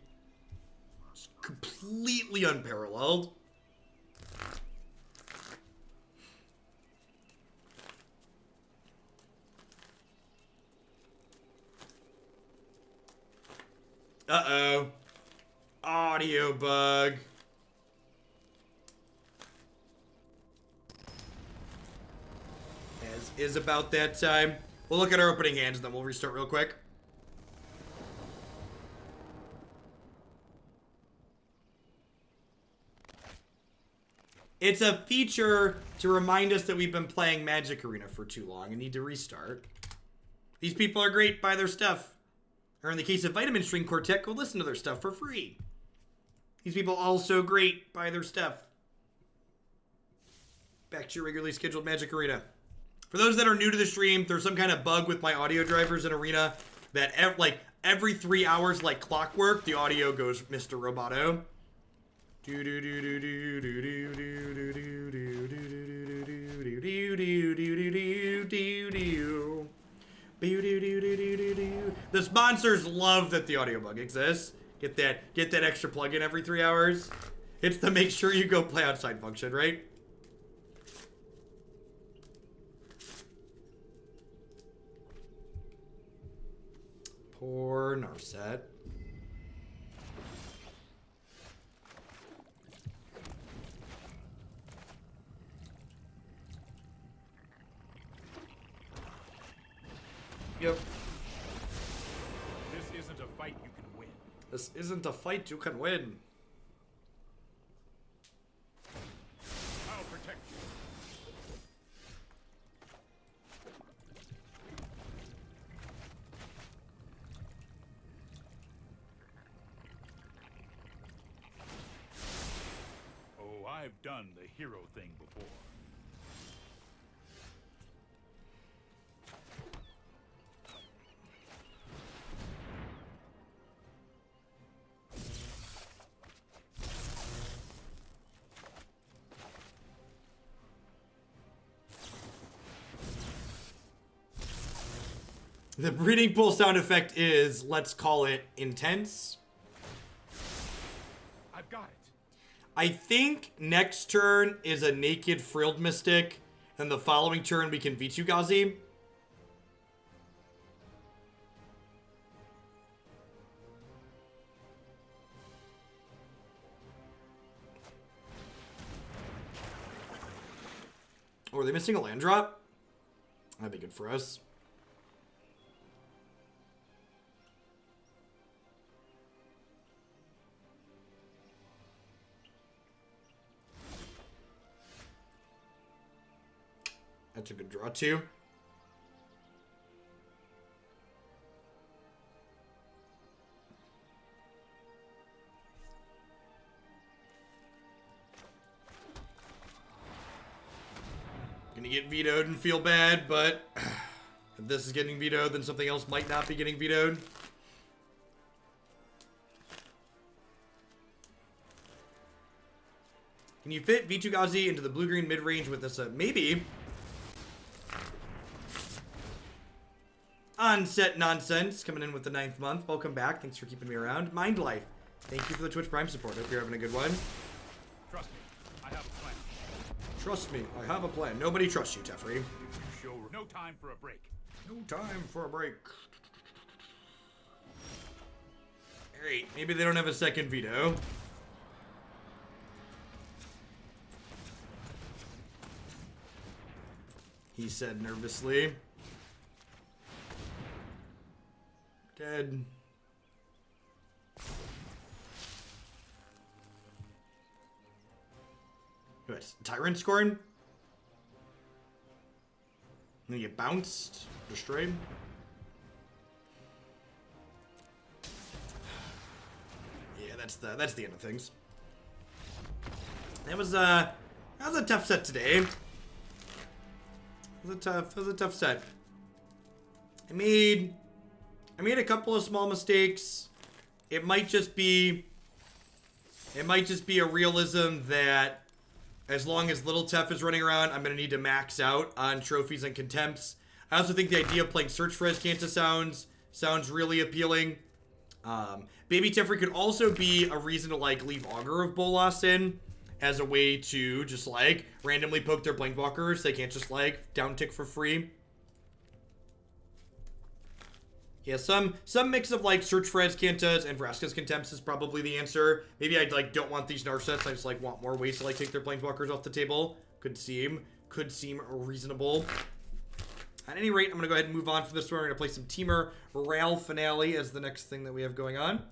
[SPEAKER 1] It's completely unparalleled. Uh-oh. Audio bug. Is about that time. We'll look at our opening hands and then we'll restart real quick. It's a feature to remind us that we've been playing Magic Arena for too long and need to restart. These people are great. Buy their stuff. Or in the case of Vitamin String Quartet, go listen to their stuff for free. These people also great. Buy their stuff. Back to your regularly scheduled Magic Arena. For those that are new to the stream, there's some kind of bug with my audio drivers in Arena that every 3 hours, like clockwork, the audio goes Mr. Roboto. The sponsors love that the audio bug exists. Get that extra plug-in every 3 hours. It's the make sure you go play outside function, right? Poor Narset. Yep.
[SPEAKER 3] This isn't a fight you can win.
[SPEAKER 1] This isn't a fight you can win.
[SPEAKER 3] I'll protect you. Oh, I've done the hero thing before.
[SPEAKER 1] The breeding pool sound effect is, let's call it, intense.
[SPEAKER 3] I've got it.
[SPEAKER 1] I think next turn is a naked Frilled Mystic, and the following turn we can Vitu-Ghazi. Oh, are they missing a land drop? That'd be good for us. That's a good draw, too. Gonna get vetoed and feel bad, but if this is getting vetoed, then something else might not be getting vetoed. Can you fit Vitu-Ghazi into the blue-green mid-range with this? Maybe. Onset Nonsense coming in with the 9th month. Welcome back. Thanks for keeping me around. Mind Life. Thank you for the Twitch Prime support. Hope you're having a good one.
[SPEAKER 3] Trust me, I have a plan.
[SPEAKER 1] Trust me, I have a plan. Nobody trusts you, Teferi.
[SPEAKER 3] Show no time for a break.
[SPEAKER 1] No time for a break. Alright, maybe they don't have a second veto. He said nervously. Dead. What? Tyrant Scorn? Then you get bounced, destroyed. Yeah, that's the end of things. That was a tough set today. It was a tough set. I made a couple of small mistakes. It might just be a realism that as long as little Tef is running around, I'm going to need to max out on trophies and contempts. I also think the idea of playing Search for Azcanta sounds really appealing. Baby Teferi could also be a reason to like leave Augur of Bolas in as a way to just like randomly poke their Planeswalkers. They can't just like downtick for free. Yeah, some mix of like Search for Azcantas and Vraska's Contempts is probably the answer. Maybe I like don't want these Narsets. I just like want more ways to like take their Planeswalkers off the table. Could seem reasonable. At any rate, I'm gonna go ahead and move on for this one. We're gonna play some Teamer Ral Finale as the next thing that we have going on.